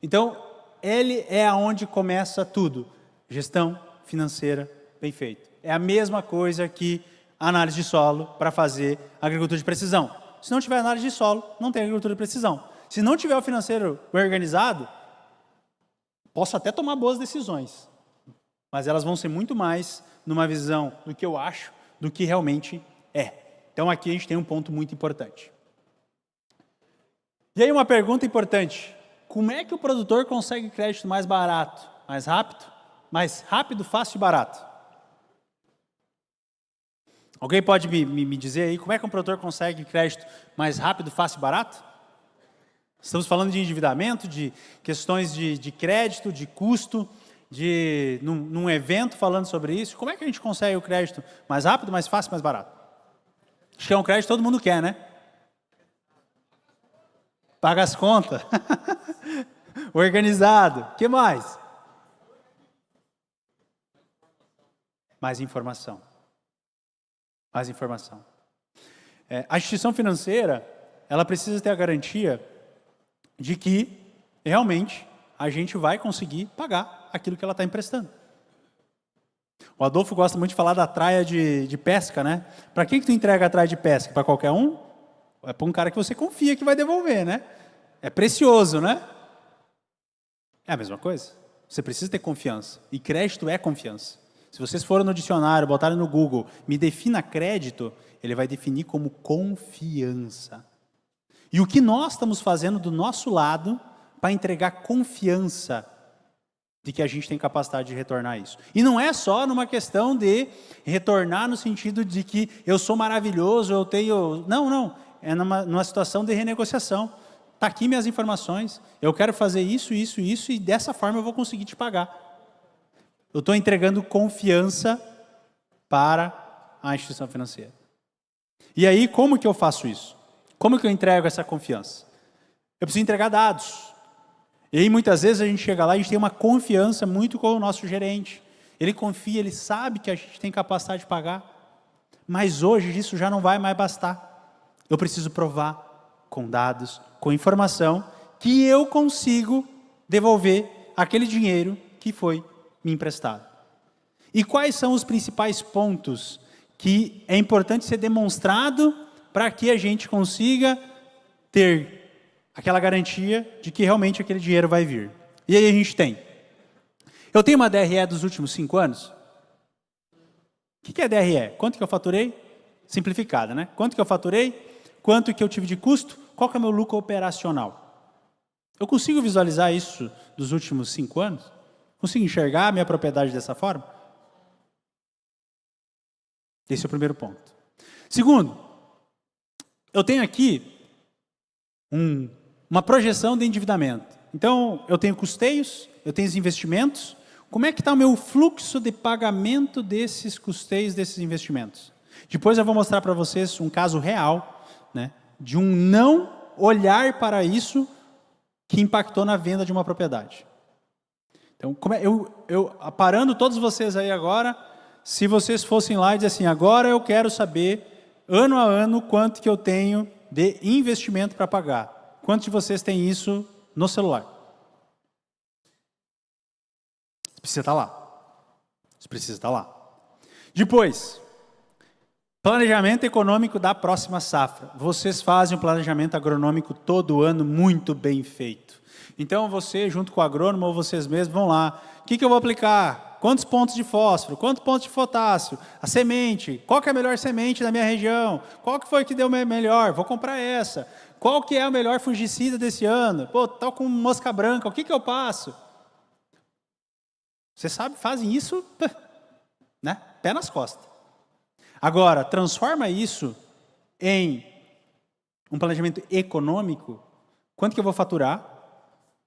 Então, ele é aonde começa tudo. Gestão financeira bem feita. É a mesma coisa que análise de solo para fazer agricultura de precisão. Se não tiver análise de solo, não tem agricultura de precisão. Se não tiver o financeiro bem organizado, posso até tomar boas decisões, mas elas vão ser muito mais numa visão do que eu acho, do que realmente é. Então, aqui a gente tem um ponto muito importante. E aí uma pergunta importante. Como é que o produtor consegue crédito mais barato, mais rápido, fácil e barato? Alguém pode me dizer aí como é que um produtor consegue crédito mais rápido, fácil e barato? Estamos falando de endividamento, de questões de crédito, de custo, num evento falando sobre isso. Como é que a gente consegue o crédito mais rápido, mais fácil, mais barato? Acho que é um crédito que todo mundo quer, né? Paga as contas. Organizado. O que mais? Mais informação. Mais informação. A instituição financeira, ela precisa ter a garantia de que, realmente, a gente vai conseguir pagar aquilo que ela está emprestando. O Adolfo gosta muito de falar da traia de pesca, né? Para quem que tu entrega a traia de pesca? Para qualquer um? É para um cara que você confia que vai devolver, né? É precioso, né? É a mesma coisa. Você precisa ter confiança. E crédito é confiança. Se vocês forem no dicionário, botarem no Google, me defina crédito, ele vai definir como confiança. E o que nós estamos fazendo do nosso lado para entregar confiança de que a gente tem capacidade de retornar isso. E não é só numa questão de retornar no sentido de que eu sou maravilhoso, eu tenho... Não, não. É numa situação de renegociação. Está aqui minhas informações, eu quero fazer isso, isso, isso, e dessa forma eu vou conseguir te pagar. Eu estou entregando confiança para a instituição financeira. E aí, como que eu faço isso? Como que eu entrego essa confiança? Eu preciso entregar dados. E aí, muitas vezes, a gente chega lá e a gente tem uma confiança muito com o nosso gerente. Ele confia, ele sabe que a gente tem capacidade de pagar. Mas hoje, isso já não vai mais bastar. Eu preciso provar com dados, com informação, que eu consigo devolver aquele dinheiro que foi me emprestado. E quais são os principais pontos que é importante ser demonstrado para que a gente consiga ter aquela garantia de que realmente aquele dinheiro vai vir? E aí a gente tem. Eu tenho uma DRE dos últimos 5 anos. O que é DRE? Quanto que eu faturei? Simplificada, né? Quanto que eu faturei? Quanto que eu tive de custo? Qual que é o meu lucro operacional? Eu consigo visualizar isso dos últimos 5 anos? Consigo enxergar a minha propriedade dessa forma? Esse é o primeiro ponto. Segundo, eu tenho aqui uma projeção de endividamento. Então, eu tenho custeios, eu tenho os investimentos. Como é que está o meu fluxo de pagamento desses custeios, desses investimentos? Depois eu vou mostrar para vocês um caso real, né, de um não olhar para isso que impactou na venda de uma propriedade. Então, parando todos vocês aí agora, se vocês fossem lá e dissessem assim, agora eu quero saber, ano a ano, quanto que eu tenho de investimento para pagar. Quantos de vocês têm isso no celular? Você precisa estar lá. Você precisa estar lá. Depois, planejamento econômico da próxima safra. Vocês fazem um planejamento agronômico todo ano muito bem feito. Então, você, junto com o agrônomo, ou vocês mesmos, vão lá. O que eu vou aplicar? Quantos pontos de fósforo? Quantos pontos de potássio? A semente? Qual que é a melhor semente da minha região? Qual que foi que deu melhor? Vou comprar essa. Qual que é o melhor fungicida desse ano? Pô, estou com mosca branca, o que eu passo? Você sabe, fazem isso, né? Pé nas costas. Agora, transforma isso em um planejamento econômico. Quanto que eu vou faturar?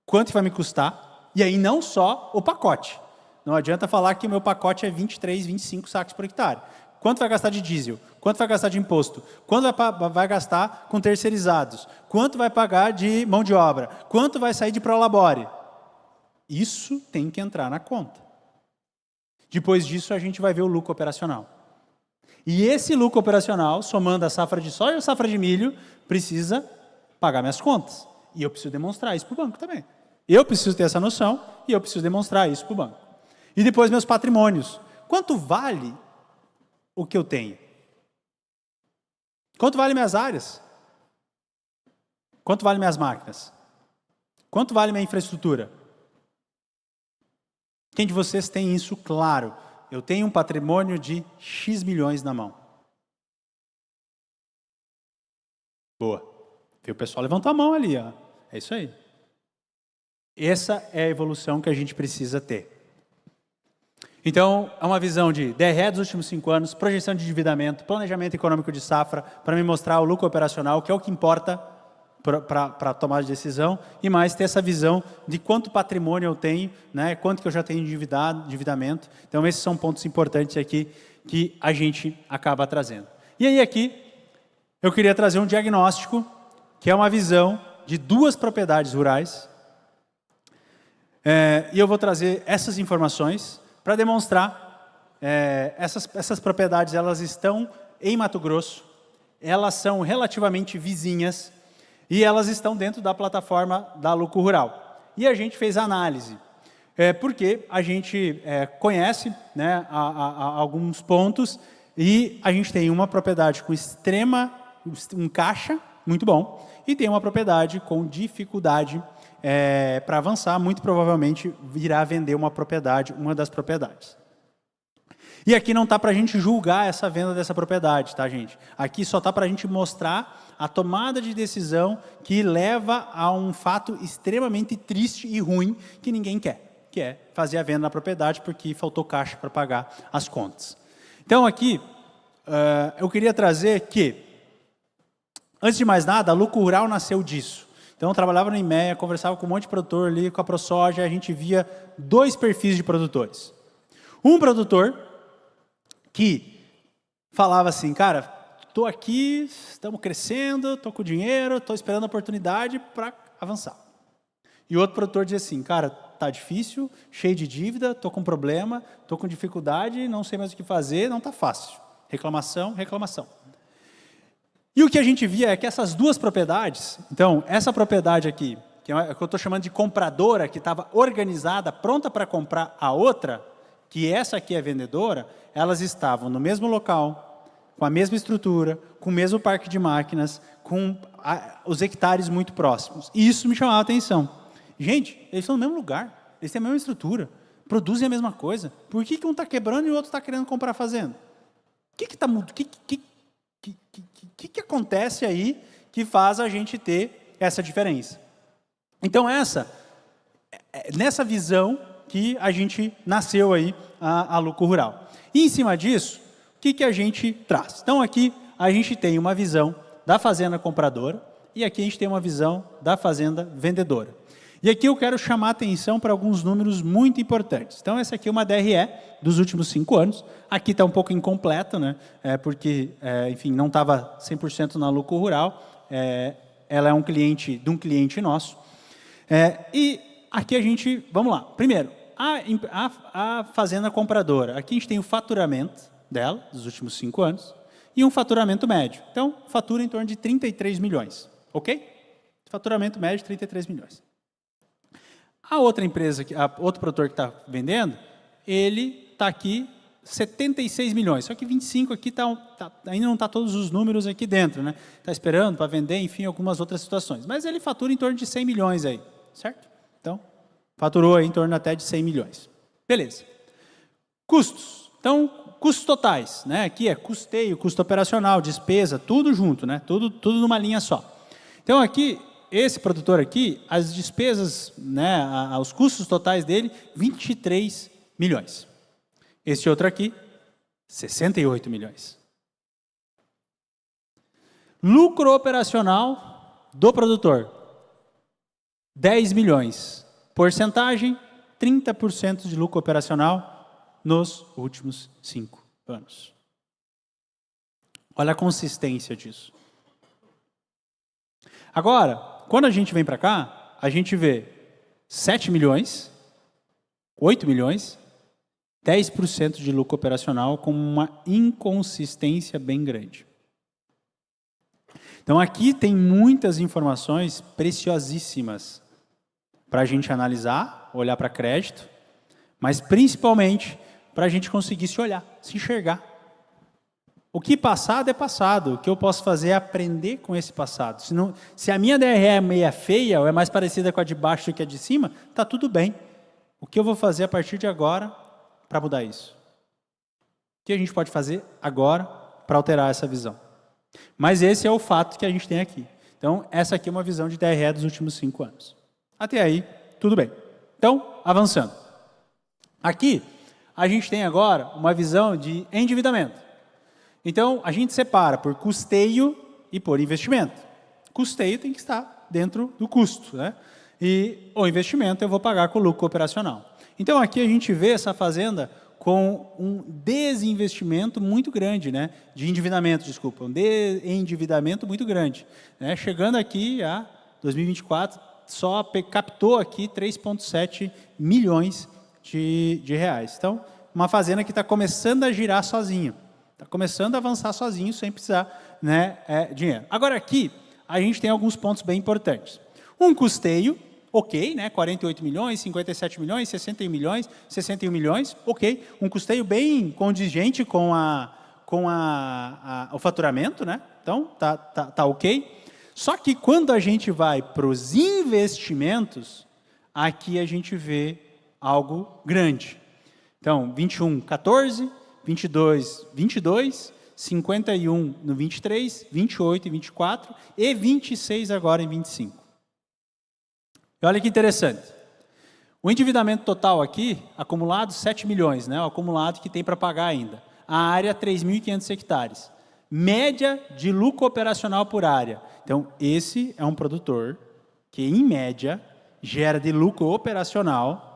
Quanto que vai me custar? E aí não só o pacote. Não adianta falar que o meu pacote é 23, 25 sacos por hectare. Quanto vai gastar de diesel? Quanto vai gastar de imposto? Quanto vai gastar com terceirizados? Quanto vai pagar de mão de obra? Quanto vai sair de Prolabore? Isso tem que entrar na conta. Depois disso, a gente vai ver o lucro operacional. E esse lucro operacional, somando a safra de soja e a safra de milho, precisa pagar minhas contas. E eu preciso demonstrar isso para o banco também. Eu preciso ter essa noção e eu preciso demonstrar isso para o banco. E depois meus patrimônios. Quanto vale o que eu tenho? Quanto vale minhas áreas? Quanto vale minhas máquinas? Quanto vale minha infraestrutura? Quem de vocês tem isso claro? Eu tenho um patrimônio de X milhões na mão. Boa. Viu, o pessoal levantou a mão ali, ó. É isso aí. Essa é a evolução que a gente precisa ter. Então, é uma visão de DRE dos últimos 5 anos, projeção de endividamento, planejamento econômico de safra, para me mostrar o lucro operacional, que é o que importa para tomar de decisão, e mais ter essa visão de quanto patrimônio eu tenho, né, quanto que eu já tenho de endividamento. Então, esses são pontos importantes aqui que a gente acaba trazendo. E aí, aqui, eu queria trazer um diagnóstico, que é uma visão de 2 propriedades rurais. E eu vou trazer essas informações para demonstrar essas propriedades, elas estão em Mato Grosso, elas são relativamente vizinhas, e elas estão dentro da plataforma da Lucro Rural. E a gente fez a análise, porque a gente conhece, né, alguns pontos, e a gente tem uma propriedade com um caixa muito bom, e tem uma propriedade com dificuldade para avançar, muito provavelmente virá vender uma das propriedades. E aqui não está para a gente julgar essa venda dessa propriedade, tá, gente? Aqui só está para a gente mostrar a tomada de decisão que leva a um fato extremamente triste e ruim que ninguém quer, que é fazer a venda da propriedade porque faltou caixa para pagar as contas. Então, aqui, eu queria trazer que, antes de mais nada, a Lucro Rural nasceu disso. Então, eu trabalhava na IMEA, conversava com um monte de produtor ali, com a ProSoja, a gente via 2 perfis de produtores. Um produtor que falava assim, cara, estou aqui, estamos crescendo, estou com dinheiro, estou esperando a oportunidade para avançar. E o outro produtor dizia assim, cara, está difícil, cheio de dívida, estou com problema, estou com dificuldade, não sei mais o que fazer, não está fácil. Reclamação, reclamação. E o que a gente via é que essas 2 propriedades, então, essa propriedade aqui, que eu estou chamando de compradora, que estava organizada, pronta para comprar a outra, que essa aqui é vendedora, elas estavam no mesmo local, com a mesma estrutura, com o mesmo parque de máquinas, com os hectares muito próximos. E isso me chamava a atenção. Gente, eles estão no mesmo lugar, eles têm a mesma estrutura, produzem a mesma coisa. Por que um está quebrando e o outro está querendo comprar a fazenda? O que acontece aí que faz a gente ter essa diferença? Então, nessa visão que a gente nasceu aí, a Lucro Rural. E em cima disso, o que a gente traz? Então, aqui a gente tem uma visão da fazenda compradora e aqui a gente tem uma visão da fazenda vendedora. E aqui eu quero chamar a atenção para alguns números muito importantes. Então, essa aqui é uma DRE dos últimos 5 anos. Aqui está um pouco incompleta, né? Porque, enfim, não estava 100% na Lucro Rural. Ela é um cliente de um cliente nosso. E aqui a gente, vamos lá. Primeiro, a fazenda compradora. Aqui a gente tem o faturamento dela, dos últimos 5 anos, e um faturamento médio. Então, fatura em torno de 33 milhões. Ok? Faturamento médio, 33 milhões. A outra empresa, outro produtor que está vendendo, ele está aqui 76 milhões. Só que 25 aqui ainda não está todos os números aqui dentro, né? Está esperando para vender, enfim, algumas outras situações. Mas ele fatura em torno de 100 milhões aí, certo? Então, faturou aí em torno até de 100 milhões. Beleza. Custos. Então, custos totais, né? Aqui é custeio, custo operacional, despesa, tudo junto, né? Tudo numa linha só. Então, aqui, esse produtor aqui, as despesas, né, os custos totais dele, 23 milhões. Esse outro aqui, 68 milhões. Lucro operacional do produtor, 10 milhões. Porcentagem, 30% de lucro operacional nos últimos 5 anos. Olha a consistência disso. Agora, quando a gente vem para cá, a gente vê 7 milhões, 8 milhões, 10% de lucro operacional com uma inconsistência bem grande. Então, aqui tem muitas informações preciosíssimas para a gente analisar, olhar para crédito, mas principalmente para a gente conseguir se olhar, se enxergar. O que passado é passado, o que eu posso fazer é aprender com esse passado. Se a minha DRE é meia feia, ou é mais parecida com a de baixo do que a de cima, está tudo bem. O que eu vou fazer a partir de agora para mudar isso? O que a gente pode fazer agora para alterar essa visão? Mas esse é o fato que a gente tem aqui. Então, essa aqui é uma visão de DRE dos últimos 5 anos. Até aí, tudo bem. Então, avançando. Aqui, a gente tem agora uma visão de endividamento. Então, a gente separa por custeio e por investimento. Custeio tem que estar dentro do custo, né? E o investimento eu vou pagar com o lucro operacional. Então, aqui a gente vê essa fazenda com um desinvestimento muito grande, né? De endividamento, desculpa, um endividamento muito grande, né? Chegando aqui a 2024, só captou aqui 3,7 milhões de reais. Então, uma fazenda que está começando a girar sozinho, está começando a avançar sozinho, sem precisar, né, dinheiro. Agora, aqui, a gente tem alguns pontos bem importantes. Um custeio, ok, né, 48 milhões, 57 milhões, 61 milhões, 61 milhões, ok. Um custeio bem condigente com o faturamento, né? Então, tá ok. Só que quando a gente vai para os investimentos, aqui a gente vê algo grande. Então, 21, 14, 22, 22, 51 no 23, 28 e 24 e 26 agora em 25. E olha que interessante. O endividamento total aqui, acumulado 7 milhões, né? O acumulado que tem para pagar ainda. A área, 3.500 hectares. Média de lucro operacional por área. Então, esse é um produtor que, em média, gera de lucro operacional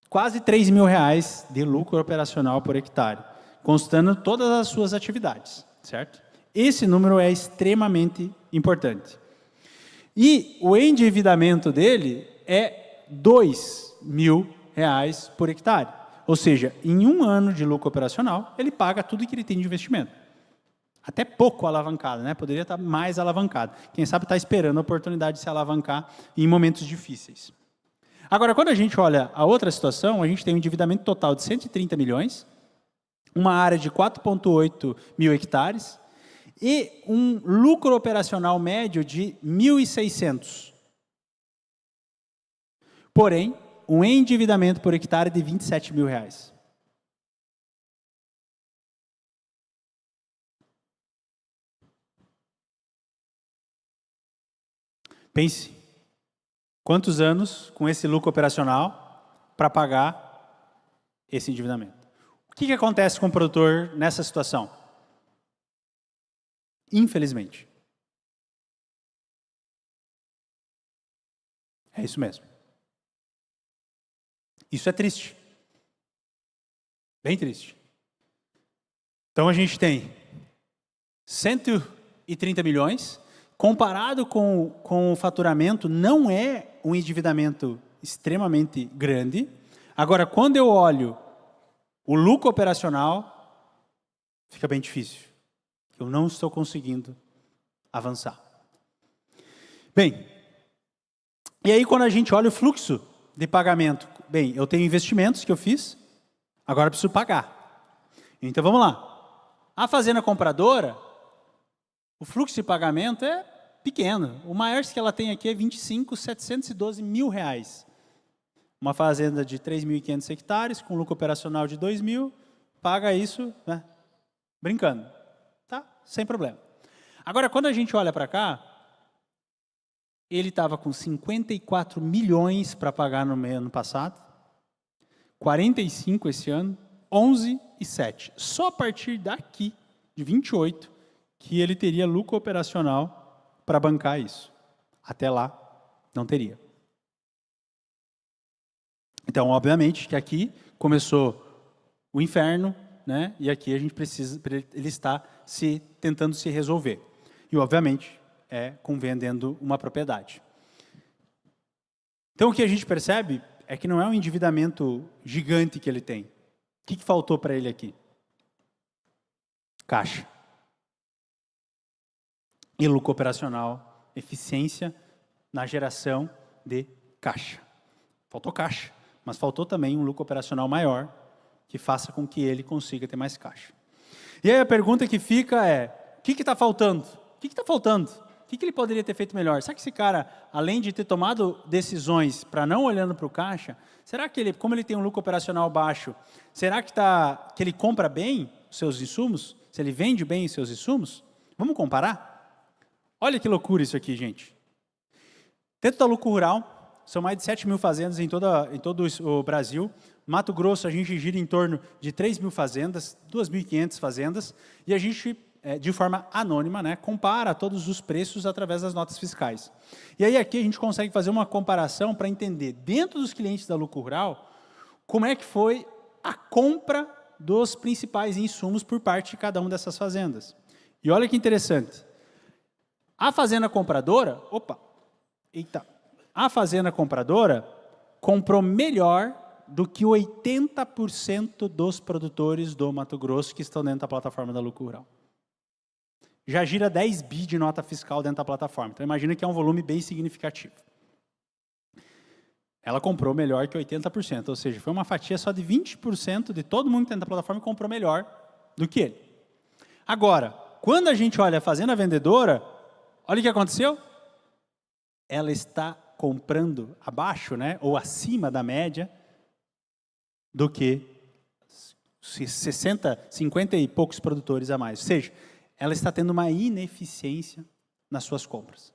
quase R$3.000 de lucro operacional por hectare, constando todas as suas atividades, certo? Esse número é extremamente importante. E o endividamento dele é R$2.000 por hectare. Ou seja, em um ano de lucro operacional, ele paga tudo que ele tem de investimento. Até pouco alavancado, né? Poderia estar mais alavancado. Quem sabe está esperando a oportunidade de se alavancar em momentos difíceis. Agora, quando a gente olha a outra situação, a gente tem um endividamento total de 130 milhões, uma área de 4,8 mil hectares, e um lucro operacional médio de 1.600. Porém, um endividamento por hectare de R$27.000. Pense, quantos anos com esse lucro operacional para pagar esse endividamento? O que acontece com o produtor nessa situação? Infelizmente. É isso mesmo. Isso é triste. Bem triste. Então, a gente tem 130 milhões, comparado com o faturamento, não é um endividamento extremamente grande. Agora, quando eu olho o lucro operacional, fica bem difícil. Eu não estou conseguindo avançar. Bem, e aí quando a gente olha o fluxo de pagamento, bem, eu tenho investimentos que eu fiz, agora eu preciso pagar. Então vamos lá. A fazenda compradora, o fluxo de pagamento é pequeno. O maior que ela tem aqui é 25.712 mil reais. Uma fazenda de 3.500 hectares, com lucro operacional de 2.000, paga isso, né, brincando. Tá? Sem problema. Agora, quando a gente olha para cá, ele estava com 54 milhões para pagar no ano passado, 45 esse ano, 11 e 7. Só a partir daqui, de 28, que ele teria lucro operacional para bancar isso. Até lá, não teria. Então, obviamente, que aqui começou o inferno, né? E aqui a gente precisa, ele está tentando se resolver. E, obviamente, com vendendo uma propriedade. Então, o que a gente percebe é que não é um endividamento gigante que ele tem. O que faltou para ele aqui? Caixa. E lucro operacional, eficiência na geração de caixa. Faltou caixa, mas faltou também um lucro operacional maior, que faça com que ele consiga ter mais caixa. E aí a pergunta que fica é, o que está faltando? O que está faltando? O que ele poderia ter feito melhor? Será que esse cara, além de ter tomado decisões para não olhando para o caixa, será que ele, como ele tem um lucro operacional baixo, será que ele compra bem os seus insumos? Se ele vende bem os seus insumos? Vamos comparar? Olha que loucura isso aqui, gente. Dentro da Lucro Rural, são mais de 7 mil fazendas em todo o Brasil. Mato Grosso, a gente gira em torno de 3 mil fazendas, 2.500 fazendas, e a gente de forma anônima, né, compara todos os preços através das notas fiscais. E aí aqui a gente consegue fazer uma comparação para entender, dentro dos clientes da Lucro Rural, como é que foi a compra dos principais insumos por parte de cada uma dessas fazendas. E olha que interessante. A fazenda compradora, a fazenda compradora comprou melhor do que 80% dos produtores do Mato Grosso que estão dentro da plataforma da Lucro Rural. Já gira 10 bi de nota fiscal dentro da plataforma. Então, imagina que é um volume bem significativo. Ela comprou melhor que 80%, ou seja, foi uma fatia só de 20% de todo mundo que está dentro da plataforma que comprou melhor do que ele. Agora, quando a gente olha a fazenda vendedora, olha o que aconteceu. Ela está comprando abaixo, né, ou acima da média do que 60, 50 e poucos produtores a mais. Ou seja, ela está tendo uma ineficiência nas suas compras.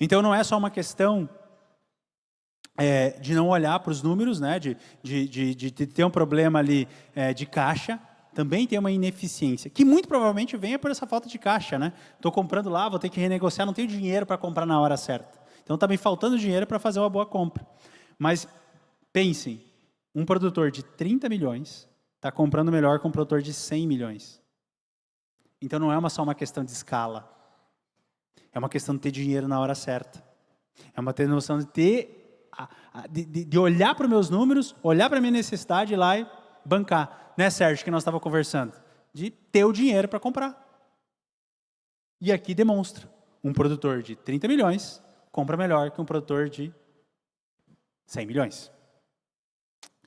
Então, não é só uma questão de não olhar para os números, né, de ter um problema ali de caixa, também tem uma ineficiência, que muito provavelmente venha por essa falta de caixa. Né? Estou comprando lá, vou ter que renegociar, não tenho dinheiro para comprar na hora certa. Então, está me faltando dinheiro para fazer uma boa compra. Mas, pensem, um produtor de 30 milhões está comprando melhor que um produtor de 100 milhões. Então, não é só uma questão de escala. É uma questão de ter dinheiro na hora certa. É uma noção de ter de olhar para os meus números, olhar para a minha necessidade e ir lá e bancar. Né, Sérgio, que nós estávamos conversando? De ter o dinheiro para comprar. E aqui demonstra. Um produtor de 30 milhões compra melhor que um produtor de 100 milhões.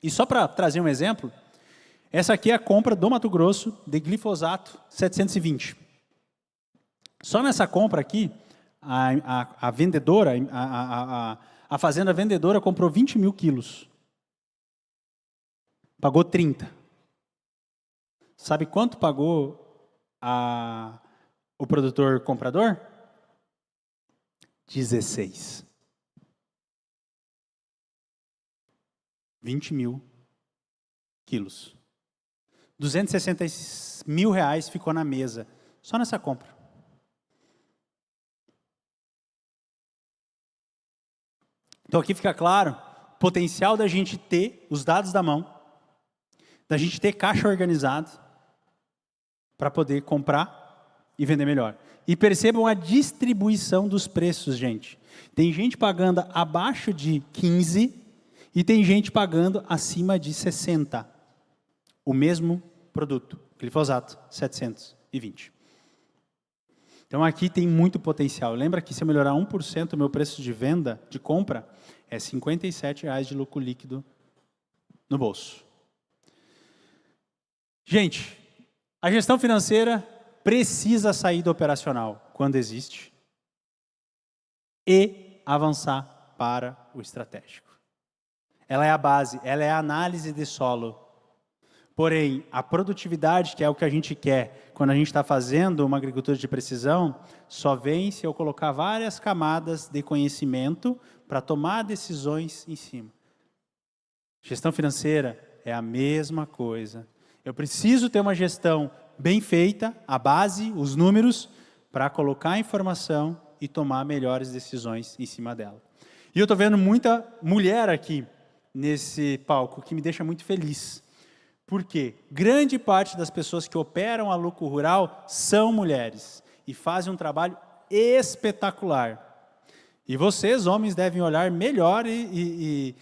E só para trazer um exemplo, essa aqui é a compra do Mato Grosso de glifosato 720. Só nessa compra aqui, a vendedora, a fazenda vendedora comprou 20 mil quilos. Pagou 30. Sabe quanto pagou o produtor comprador? 16. 20 mil quilos. 260 mil reais ficou na mesa, só nessa compra. Então aqui fica claro o potencial da gente ter os dados da mão, da gente ter caixa organizado para poder comprar e vender melhor. E percebam a distribuição dos preços, gente. Tem gente pagando abaixo de 15 e tem gente pagando acima de 60. O mesmo produto, glifosato 720. Então aqui tem muito potencial. Lembra que se eu melhorar 1% o meu preço de venda, de compra, é R$ 57,00 de lucro líquido no bolso. Gente, a gestão financeira precisa sair do operacional quando existe e avançar para o estratégico. Ela é a base, ela é a análise de solo. Porém, a produtividade, que é o que a gente quer quando a gente está fazendo uma agricultura de precisão, só vem se eu colocar várias camadas de conhecimento para tomar decisões em cima. Gestão financeira é a mesma coisa. Eu preciso ter uma gestão bem feita, a base, os números, para colocar a informação e tomar melhores decisões em cima dela. E eu estou vendo muita mulher aqui nesse palco, que me deixa muito feliz. Porque grande parte das pessoas que operam a Lucro Rural são mulheres e fazem um trabalho espetacular. E vocês, homens, devem olhar melhor e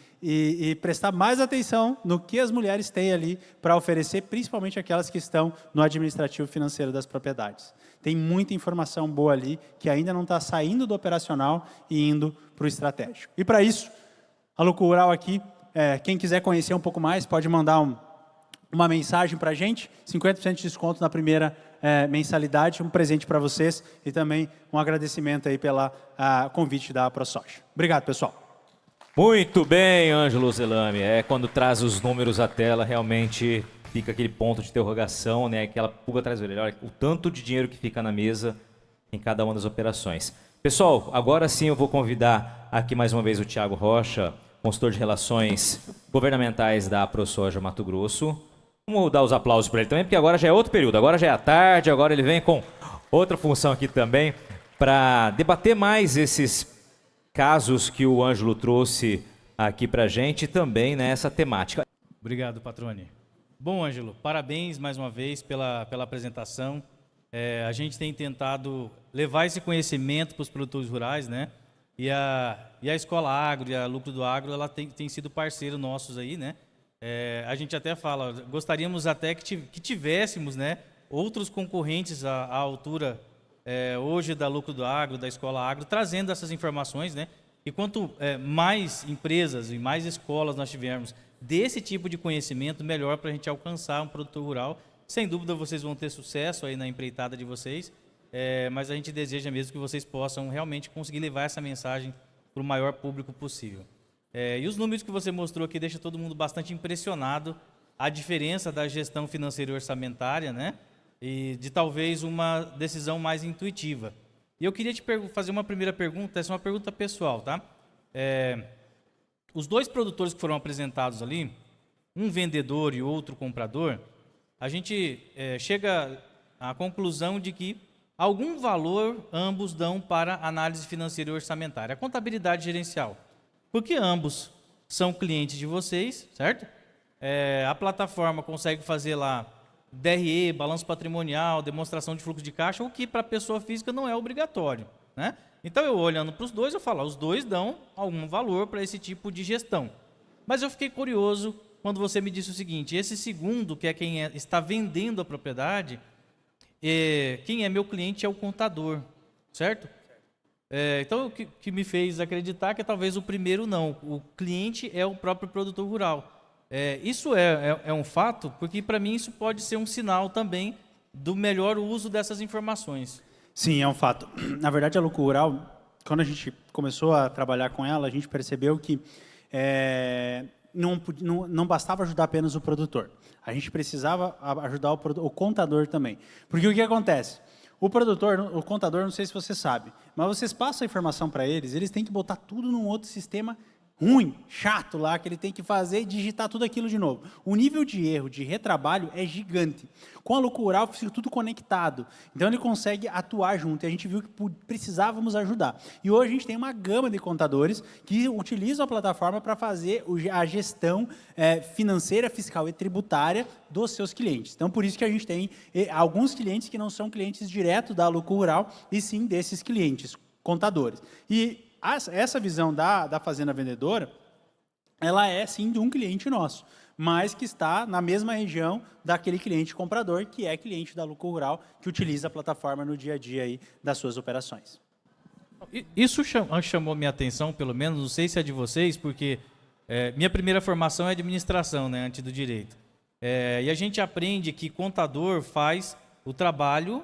prestar mais atenção no que as mulheres têm ali para oferecer, principalmente aquelas que estão no administrativo financeiro das propriedades. Tem muita informação boa ali que ainda não está saindo do operacional e indo para o estratégico. E para isso, a Lucro Rural aqui, quem quiser conhecer um pouco mais, pode mandar uma mensagem para a gente, 50% de desconto na primeira mensalidade, um presente para vocês e também um agradecimento aí pelo convite da ProSoja. Obrigado, pessoal. Muito bem, Ângelo Zelami. Quando traz os números à tela, realmente fica aquele ponto de interrogação, né? Aquela pulga atrás da orelha, olha, o tanto de dinheiro que fica na mesa em cada uma das operações. Pessoal, agora sim eu vou convidar aqui mais uma vez o Thiago Rocha, consultor de relações governamentais da ProSoja Mato Grosso, Vamos dar os aplausos para ele também, porque agora já é outro período, agora já é à tarde, agora ele vem com outra função aqui também para debater mais esses casos que o Ângelo trouxe aqui para a gente e também nessa temática. Obrigado, Patrone. Bom, Ângelo, parabéns mais uma vez pela apresentação. A gente tem tentado levar esse conhecimento para os produtores rurais, né? E a Escola Agro e a Lucro do Agro, ela tem sido parceiro nossos aí, né? A gente até fala, gostaríamos até que tivéssemos, né, outros concorrentes à altura hoje da Lucro do Agro, da Escola Agro, trazendo essas informações, né? E quanto mais empresas e mais escolas nós tivermos desse tipo de conhecimento, melhor para a gente alcançar um produtor rural. Sem dúvida vocês vão ter sucesso aí na empreitada de vocês, mas a gente deseja mesmo que vocês possam realmente conseguir levar essa mensagem para o maior público possível. E os números que você mostrou aqui deixam todo mundo bastante impressionado, a diferença da gestão financeira e orçamentária, né? E de talvez uma decisão mais intuitiva. E eu queria te fazer uma primeira pergunta, essa é uma pergunta pessoal, tá? Os dois produtores que foram apresentados ali, um vendedor e outro comprador, a gente chega à conclusão de que algum valor ambos dão para análise financeira e orçamentária, a contabilidade gerencial. Porque ambos são clientes de vocês, certo? A plataforma consegue fazer lá DRE, balanço patrimonial, demonstração de fluxo de caixa, o que para a pessoa física não é obrigatório, né? Então, eu olhando para os dois, eu falo, os dois dão algum valor para esse tipo de gestão. Mas eu fiquei curioso quando você me disse o seguinte, esse segundo, que é quem está vendendo a propriedade, quem é meu cliente é o contador, certo? Então, o que me fez acreditar que talvez o primeiro não, o cliente é o próprio produtor rural. Isso é um fato, porque para mim isso pode ser um sinal também do melhor uso dessas informações. Sim, é um fato. Na verdade, a Lucro Rural, quando a gente começou a trabalhar com ela, a gente percebeu que não bastava ajudar apenas o produtor. A gente precisava ajudar o contador também. Porque o que acontece? O contador, não sei se você sabe, mas vocês passam a informação para eles têm que botar tudo num outro sistema ruim, chato lá, que ele tem que fazer e digitar tudo aquilo de novo. O nível de erro, de retrabalho é gigante. Com a Lucro Rural fica tudo conectado. Então ele consegue atuar junto. E a gente viu que precisávamos ajudar. E hoje a gente tem uma gama de contadores que utilizam a plataforma para fazer a gestão financeira, fiscal e tributária dos seus clientes. Então por isso que a gente tem alguns clientes que não são clientes direto da Lucro Rural, e sim desses clientes, contadores. E essa visão da Fazenda Vendedora, ela é sim de um cliente nosso, mas que está na mesma região daquele cliente comprador, que é cliente da Lucro Rural, que utiliza a plataforma no dia a dia aí das suas operações. Isso chamou minha atenção, pelo menos, não sei se é de vocês, porque minha primeira formação é administração, né, antes do direito. E a gente aprende que contador faz o trabalho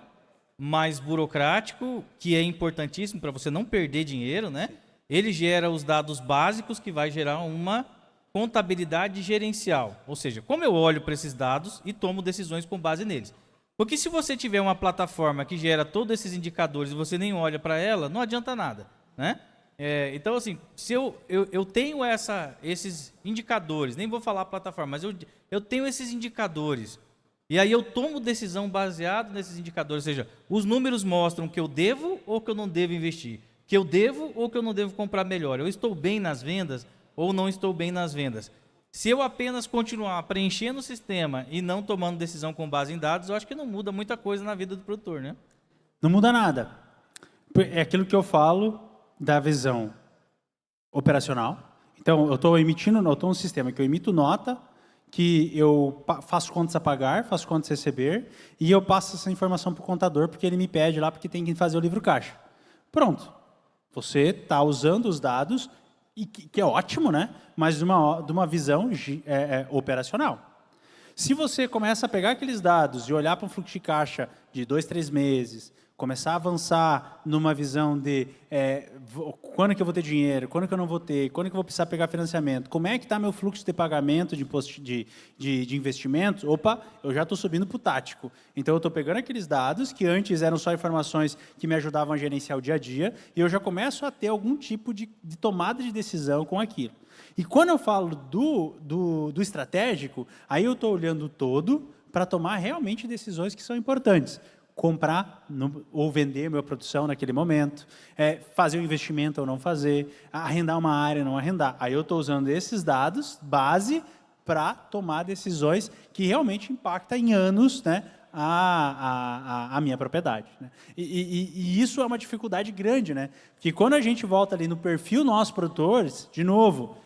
mais burocrático, que é importantíssimo para você não perder dinheiro, né? Ele gera os dados básicos que vai gerar uma contabilidade gerencial. Ou seja, como eu olho para esses dados e tomo decisões com base neles. Porque se você tiver uma plataforma que gera todos esses indicadores e você nem olha para ela, não adianta nada, né? Então, assim, se eu tenho esses indicadores, nem vou falar plataforma, mas eu tenho esses indicadores. E aí eu tomo decisão baseado nesses indicadores, ou seja, os números mostram que eu devo ou que eu não devo investir, que eu devo ou que eu não devo comprar melhor, eu estou bem nas vendas ou não estou bem nas vendas. Se eu apenas continuar preenchendo o sistema e não tomando decisão com base em dados, eu acho que não muda muita coisa na vida do produtor, né? Não muda nada. É aquilo que eu falo da visão operacional. Então, eu estou um sistema que eu emito nota, que eu faço contas a pagar, faço contas a receber, e eu passo essa informação para o contador, porque ele me pede lá, porque tem que fazer o livro caixa. Pronto. Você está usando os dados, e que é ótimo, né? Mas de uma visão operacional. Se você começa a pegar aqueles dados e olhar para um fluxo de caixa de 2, 3 meses, começar a avançar numa visão de quando que eu vou ter dinheiro, quando que eu não vou ter, quando que eu vou precisar pegar financiamento, como é que está meu fluxo de pagamento de imposto de investimentos, opa, eu já estou subindo para o tático. Então, eu estou pegando aqueles dados que antes eram só informações que me ajudavam a gerenciar o dia a dia, e eu já começo a ter algum tipo de tomada de decisão com aquilo. E quando eu falo do estratégico, aí eu estou olhando o todo para tomar realmente decisões que são importantes. Comprar ou vender minha produção naquele momento, fazer um investimento ou não fazer, arrendar uma área ou não arrendar. Aí eu estou usando esses dados, base, para tomar decisões que realmente impactam em anos, né, a minha propriedade. Né? E isso é uma dificuldade grande, né? Porque quando a gente volta ali no perfil nossos produtores, de novo,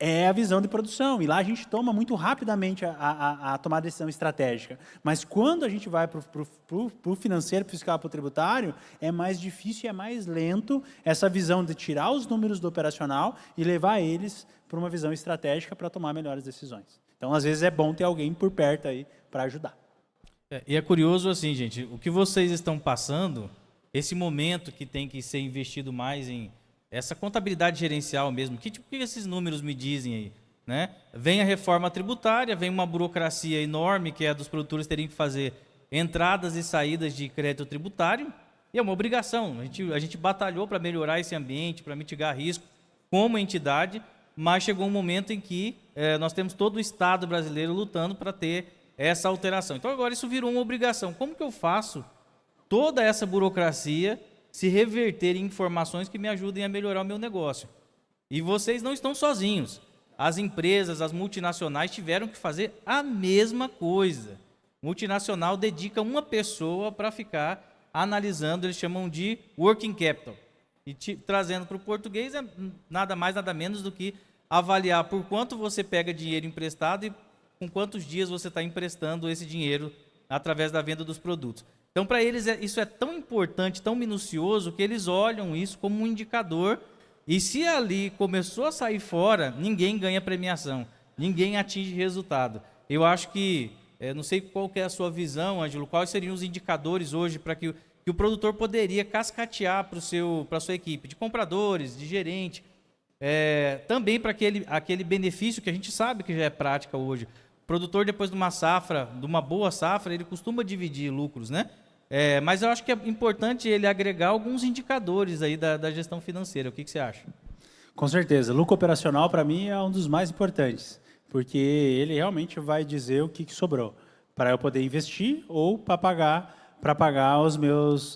é a visão de produção. E lá a gente toma muito rapidamente a tomar decisão estratégica. Mas quando a gente vai para o financeiro, para o fiscal, para o tributário, é mais difícil e é mais lento essa visão de tirar os números do operacional e levar eles para uma visão estratégica para tomar melhores decisões. Então, às vezes, é bom ter alguém por perto aí para ajudar. E é curioso assim, gente, o que vocês estão passando, esse momento que tem que ser investido mais em essa contabilidade gerencial mesmo, que esses números me dizem aí? Né? Vem a reforma tributária, vem uma burocracia enorme, que é a dos produtores terem que fazer entradas e saídas de crédito tributário, e é uma obrigação. A gente batalhou para melhorar esse ambiente, para mitigar risco como entidade, mas chegou um momento em que nós temos todo o Estado brasileiro lutando para ter essa alteração. Então agora isso virou uma obrigação. Como que eu faço toda essa burocracia se reverter em informações que me ajudem a melhorar o meu negócio? E vocês não estão sozinhos. As empresas, as multinacionais tiveram que fazer a mesma coisa. Multinacional dedica uma pessoa para ficar analisando, eles chamam de working capital. E trazendo para o português é nada mais, nada menos do que avaliar por quanto você pega dinheiro emprestado e com quantos dias você está emprestando esse dinheiro através da venda dos produtos. Então, para eles, isso é tão importante, tão minucioso, que eles olham isso como um indicador, e se ali começou a sair fora, ninguém ganha premiação, ninguém atinge resultado. Eu acho que, não sei qual que é a sua visão, Ângelo, quais seriam os indicadores hoje para que o produtor poderia cascatear para a sua equipe, de compradores, de gerente, também para aquele benefício que a gente sabe que já é prática hoje. O produtor, depois de uma safra, de uma boa safra, ele costuma dividir lucros, né? Mas eu acho que é importante ele agregar alguns indicadores aí da gestão financeira. O que você acha? Com certeza. Lucro operacional, para mim, é um dos mais importantes, porque ele realmente vai dizer o que sobrou, para eu poder investir ou para pagar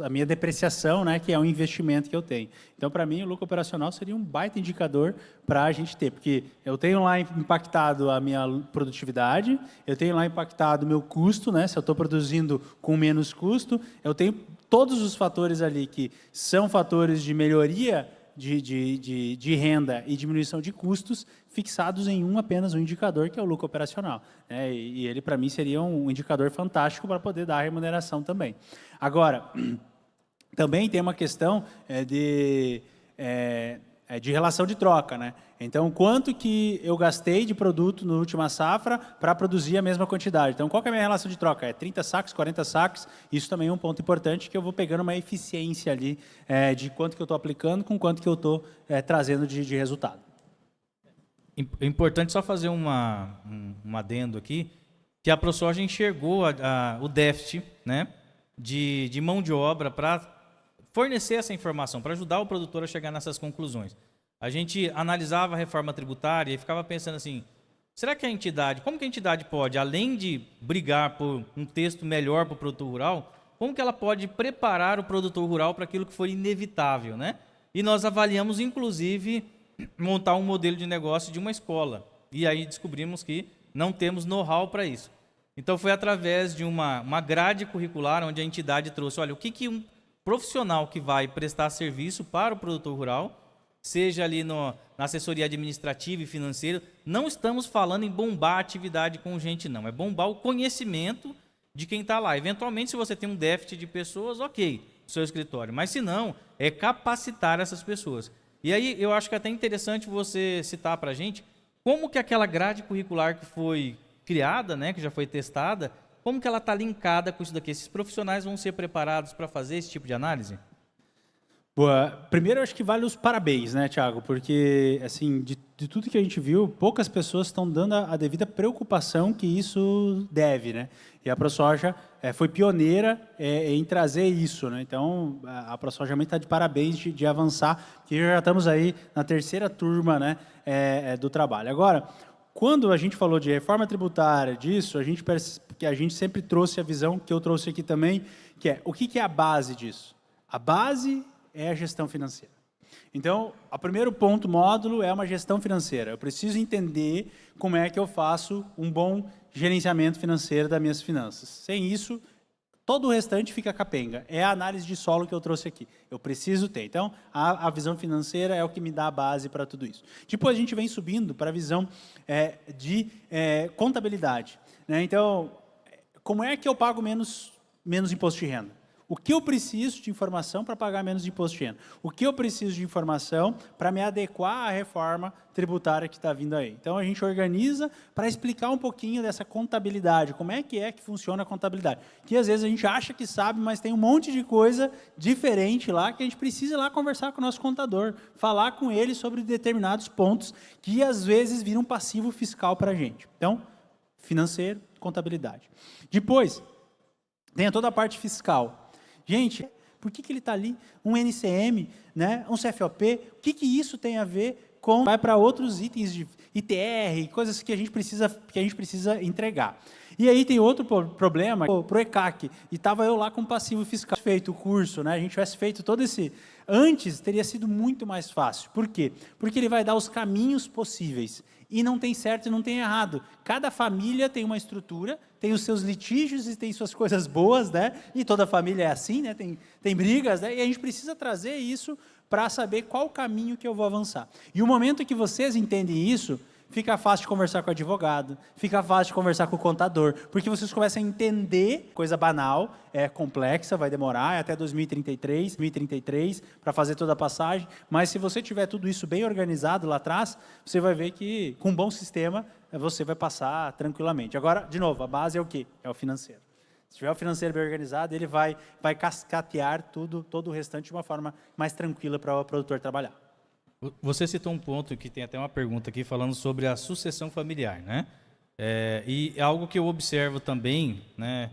a minha depreciação, né, que é um investimento que eu tenho. Então, para mim, o lucro operacional seria um baita indicador para a gente ter, porque eu tenho lá impactado a minha produtividade, eu tenho lá impactado o meu custo, né, se eu estou produzindo com menos custo, eu tenho todos os fatores ali que são fatores de melhoria de renda e diminuição de custos fixados em apenas um indicador, que é o lucro operacional. E ele, para mim, seria um indicador fantástico para poder dar remuneração também. Agora, também tem uma questão de relação de troca, né? Então, quanto que eu gastei de produto na última safra para produzir a mesma quantidade? Então, qual que é a minha relação de troca? 30 sacos, 40 sacos? Isso também é um ponto importante, que eu vou pegando uma eficiência ali de quanto que eu estou aplicando com quanto que eu estou trazendo de resultado. É importante só fazer um adendo aqui, que a ProSoja enxergou o déficit, né, de mão de obra para fornecer essa informação, para ajudar o produtor a chegar nessas conclusões. A gente analisava a reforma tributária e ficava pensando assim, será que como que a entidade pode, além de brigar por um texto melhor para o produtor rural, como que ela pode preparar o produtor rural para aquilo que for inevitável, né? E nós avaliamos, inclusive, montar um modelo de negócio de uma escola. E aí descobrimos que não temos know-how para isso. Então, foi através de uma grade curricular, onde a entidade trouxe, olha, o que um profissional que vai prestar serviço para o produtor rural, seja ali na assessoria administrativa e financeira, não estamos falando em bombar a atividade com gente, não. É bombar o conhecimento de quem está lá. Eventualmente, se você tem um déficit de pessoas, ok, seu escritório. Mas, se não, é capacitar essas pessoas. E aí, eu acho que é até interessante você citar para a gente como que aquela grade curricular que foi criada, né, que já foi testada, como que ela está linkada com isso daqui? Esses profissionais vão ser preparados para fazer esse tipo de análise? Boa. Primeiro, eu acho que vale os parabéns, né, Thiago? Porque, assim, de tudo que a gente viu, poucas pessoas estão dando a devida preocupação que isso deve, né? E a ProSoja foi pioneira em trazer isso, né? Então, a ProSoja realmente está de parabéns de avançar, que já estamos aí na terceira turma, né, do trabalho. Agora, quando a gente falou de reforma tributária, disso, a gente sempre trouxe a visão que eu trouxe aqui também, que é o que é a base disso? A base é a gestão financeira. Então, o primeiro ponto, módulo, é uma gestão financeira. Eu preciso entender como é que eu faço um bom gerenciamento financeiro das minhas finanças. Sem isso, todo o restante fica capenga. É a análise de solo que eu trouxe aqui. Eu preciso ter. Então, a visão financeira é o que me dá a base para tudo isso. Depois, a gente vem subindo para a visão de contabilidade, né? Então, como é que eu pago menos imposto de renda? O que eu preciso de informação para pagar menos de imposto de renda? O que eu preciso de informação para me adequar à reforma tributária que está vindo aí? Então, a gente organiza para explicar um pouquinho dessa contabilidade, como é que funciona a contabilidade. Que, às vezes, a gente acha que sabe, mas tem um monte de coisa diferente lá que a gente precisa ir lá conversar com o nosso contador, falar com ele sobre determinados pontos que, às vezes, viram um passivo fiscal para a gente. Então, financeiro, contabilidade. Depois, tem toda a parte fiscal. Gente, por que ele está ali? Um NCM, né? Um CFOP, o que isso tem a ver com... Vai para outros itens de ITR, coisas que a gente precisa entregar. E aí tem outro problema, para o ECAC, e estava eu lá com passivo fiscal, feito o curso, né? A gente tivesse feito todo esse... Antes, teria sido muito mais fácil. Por quê? Porque ele vai dar os caminhos possíveis. E não tem certo e não tem errado. Cada família tem uma estrutura, tem os seus litígios e tem suas coisas boas, né? E toda família é assim, né? Tem brigas, né? E a gente precisa trazer isso para saber qual o caminho que eu vou avançar. E o momento que vocês entendem isso, fica fácil de conversar com o advogado, fica fácil de conversar com o contador, porque vocês começam a entender, coisa banal, é complexa, vai demorar, é até 2033, para fazer toda a passagem, mas se você tiver tudo isso bem organizado lá atrás, você vai ver que, com um bom sistema, você vai passar tranquilamente. Agora, de novo, a base é o quê? É o financeiro. Se tiver o financeiro bem organizado, ele vai cascatear todo o restante de uma forma mais tranquila para o produtor trabalhar. Você citou um ponto que tem até uma pergunta aqui falando sobre a sucessão familiar, né? E algo que eu observo também, né?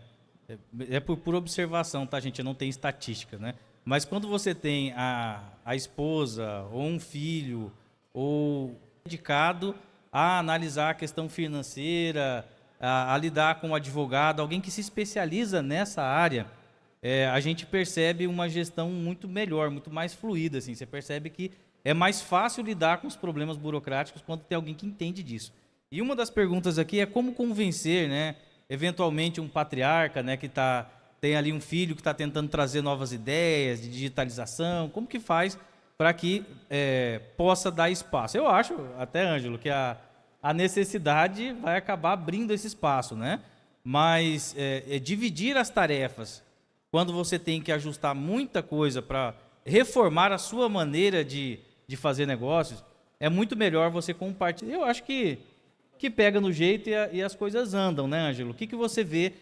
Por observação, tá, gente? Eu não tenho estatística, né? Mas quando você tem a esposa ou um filho ou dedicado a analisar a questão financeira, a lidar com o advogado, alguém que se especializa nessa área, a gente percebe uma gestão muito melhor, muito mais fluida, assim. Você percebe que é mais fácil lidar com os problemas burocráticos quando tem alguém que entende disso. E uma das perguntas aqui é como convencer, né, eventualmente um patriarca, né, que tem ali um filho que está tentando trazer novas ideias de digitalização, como que faz para que possa dar espaço? Eu acho, até, Ângelo, que a necessidade vai acabar abrindo esse espaço, né? Mas dividir as tarefas, quando você tem que ajustar muita coisa para reformar a sua maneira de fazer negócios, é muito melhor você compartilhar. Eu acho que pega no jeito e as coisas andam, né, Ângelo? O que você vê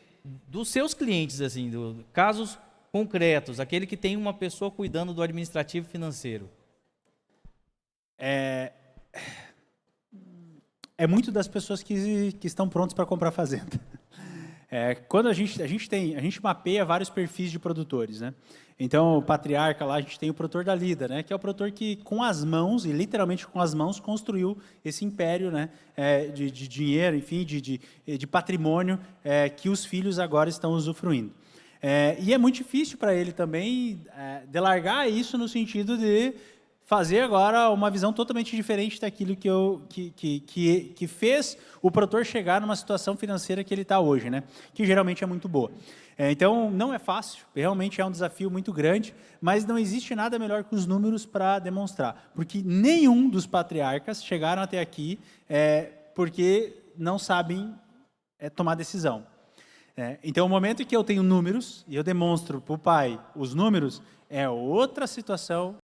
dos seus clientes, assim, casos concretos, aquele que tem uma pessoa cuidando do administrativo financeiro? É muito das pessoas que estão prontas para comprar fazenda. Quando a gente mapeia vários perfis de produtores, né? Então, o patriarca lá, a gente tem o produtor da lida, né? Que é o produtor que, com as mãos, e literalmente com as mãos, construiu esse império, né? De dinheiro, enfim, de patrimônio que os filhos agora estão usufruindo. E é muito difícil para ele também delargar isso no sentido de fazer agora uma visão totalmente diferente daquilo que fez o produtor chegar numa situação financeira que ele está hoje, né? Que geralmente é muito boa. Então, não é fácil, realmente é um desafio muito grande, mas não existe nada melhor que os números para demonstrar, porque nenhum dos patriarcas chegaram até aqui porque não sabem tomar decisão. Então, o momento que eu tenho números e eu demonstro para o pai os números, é outra situação.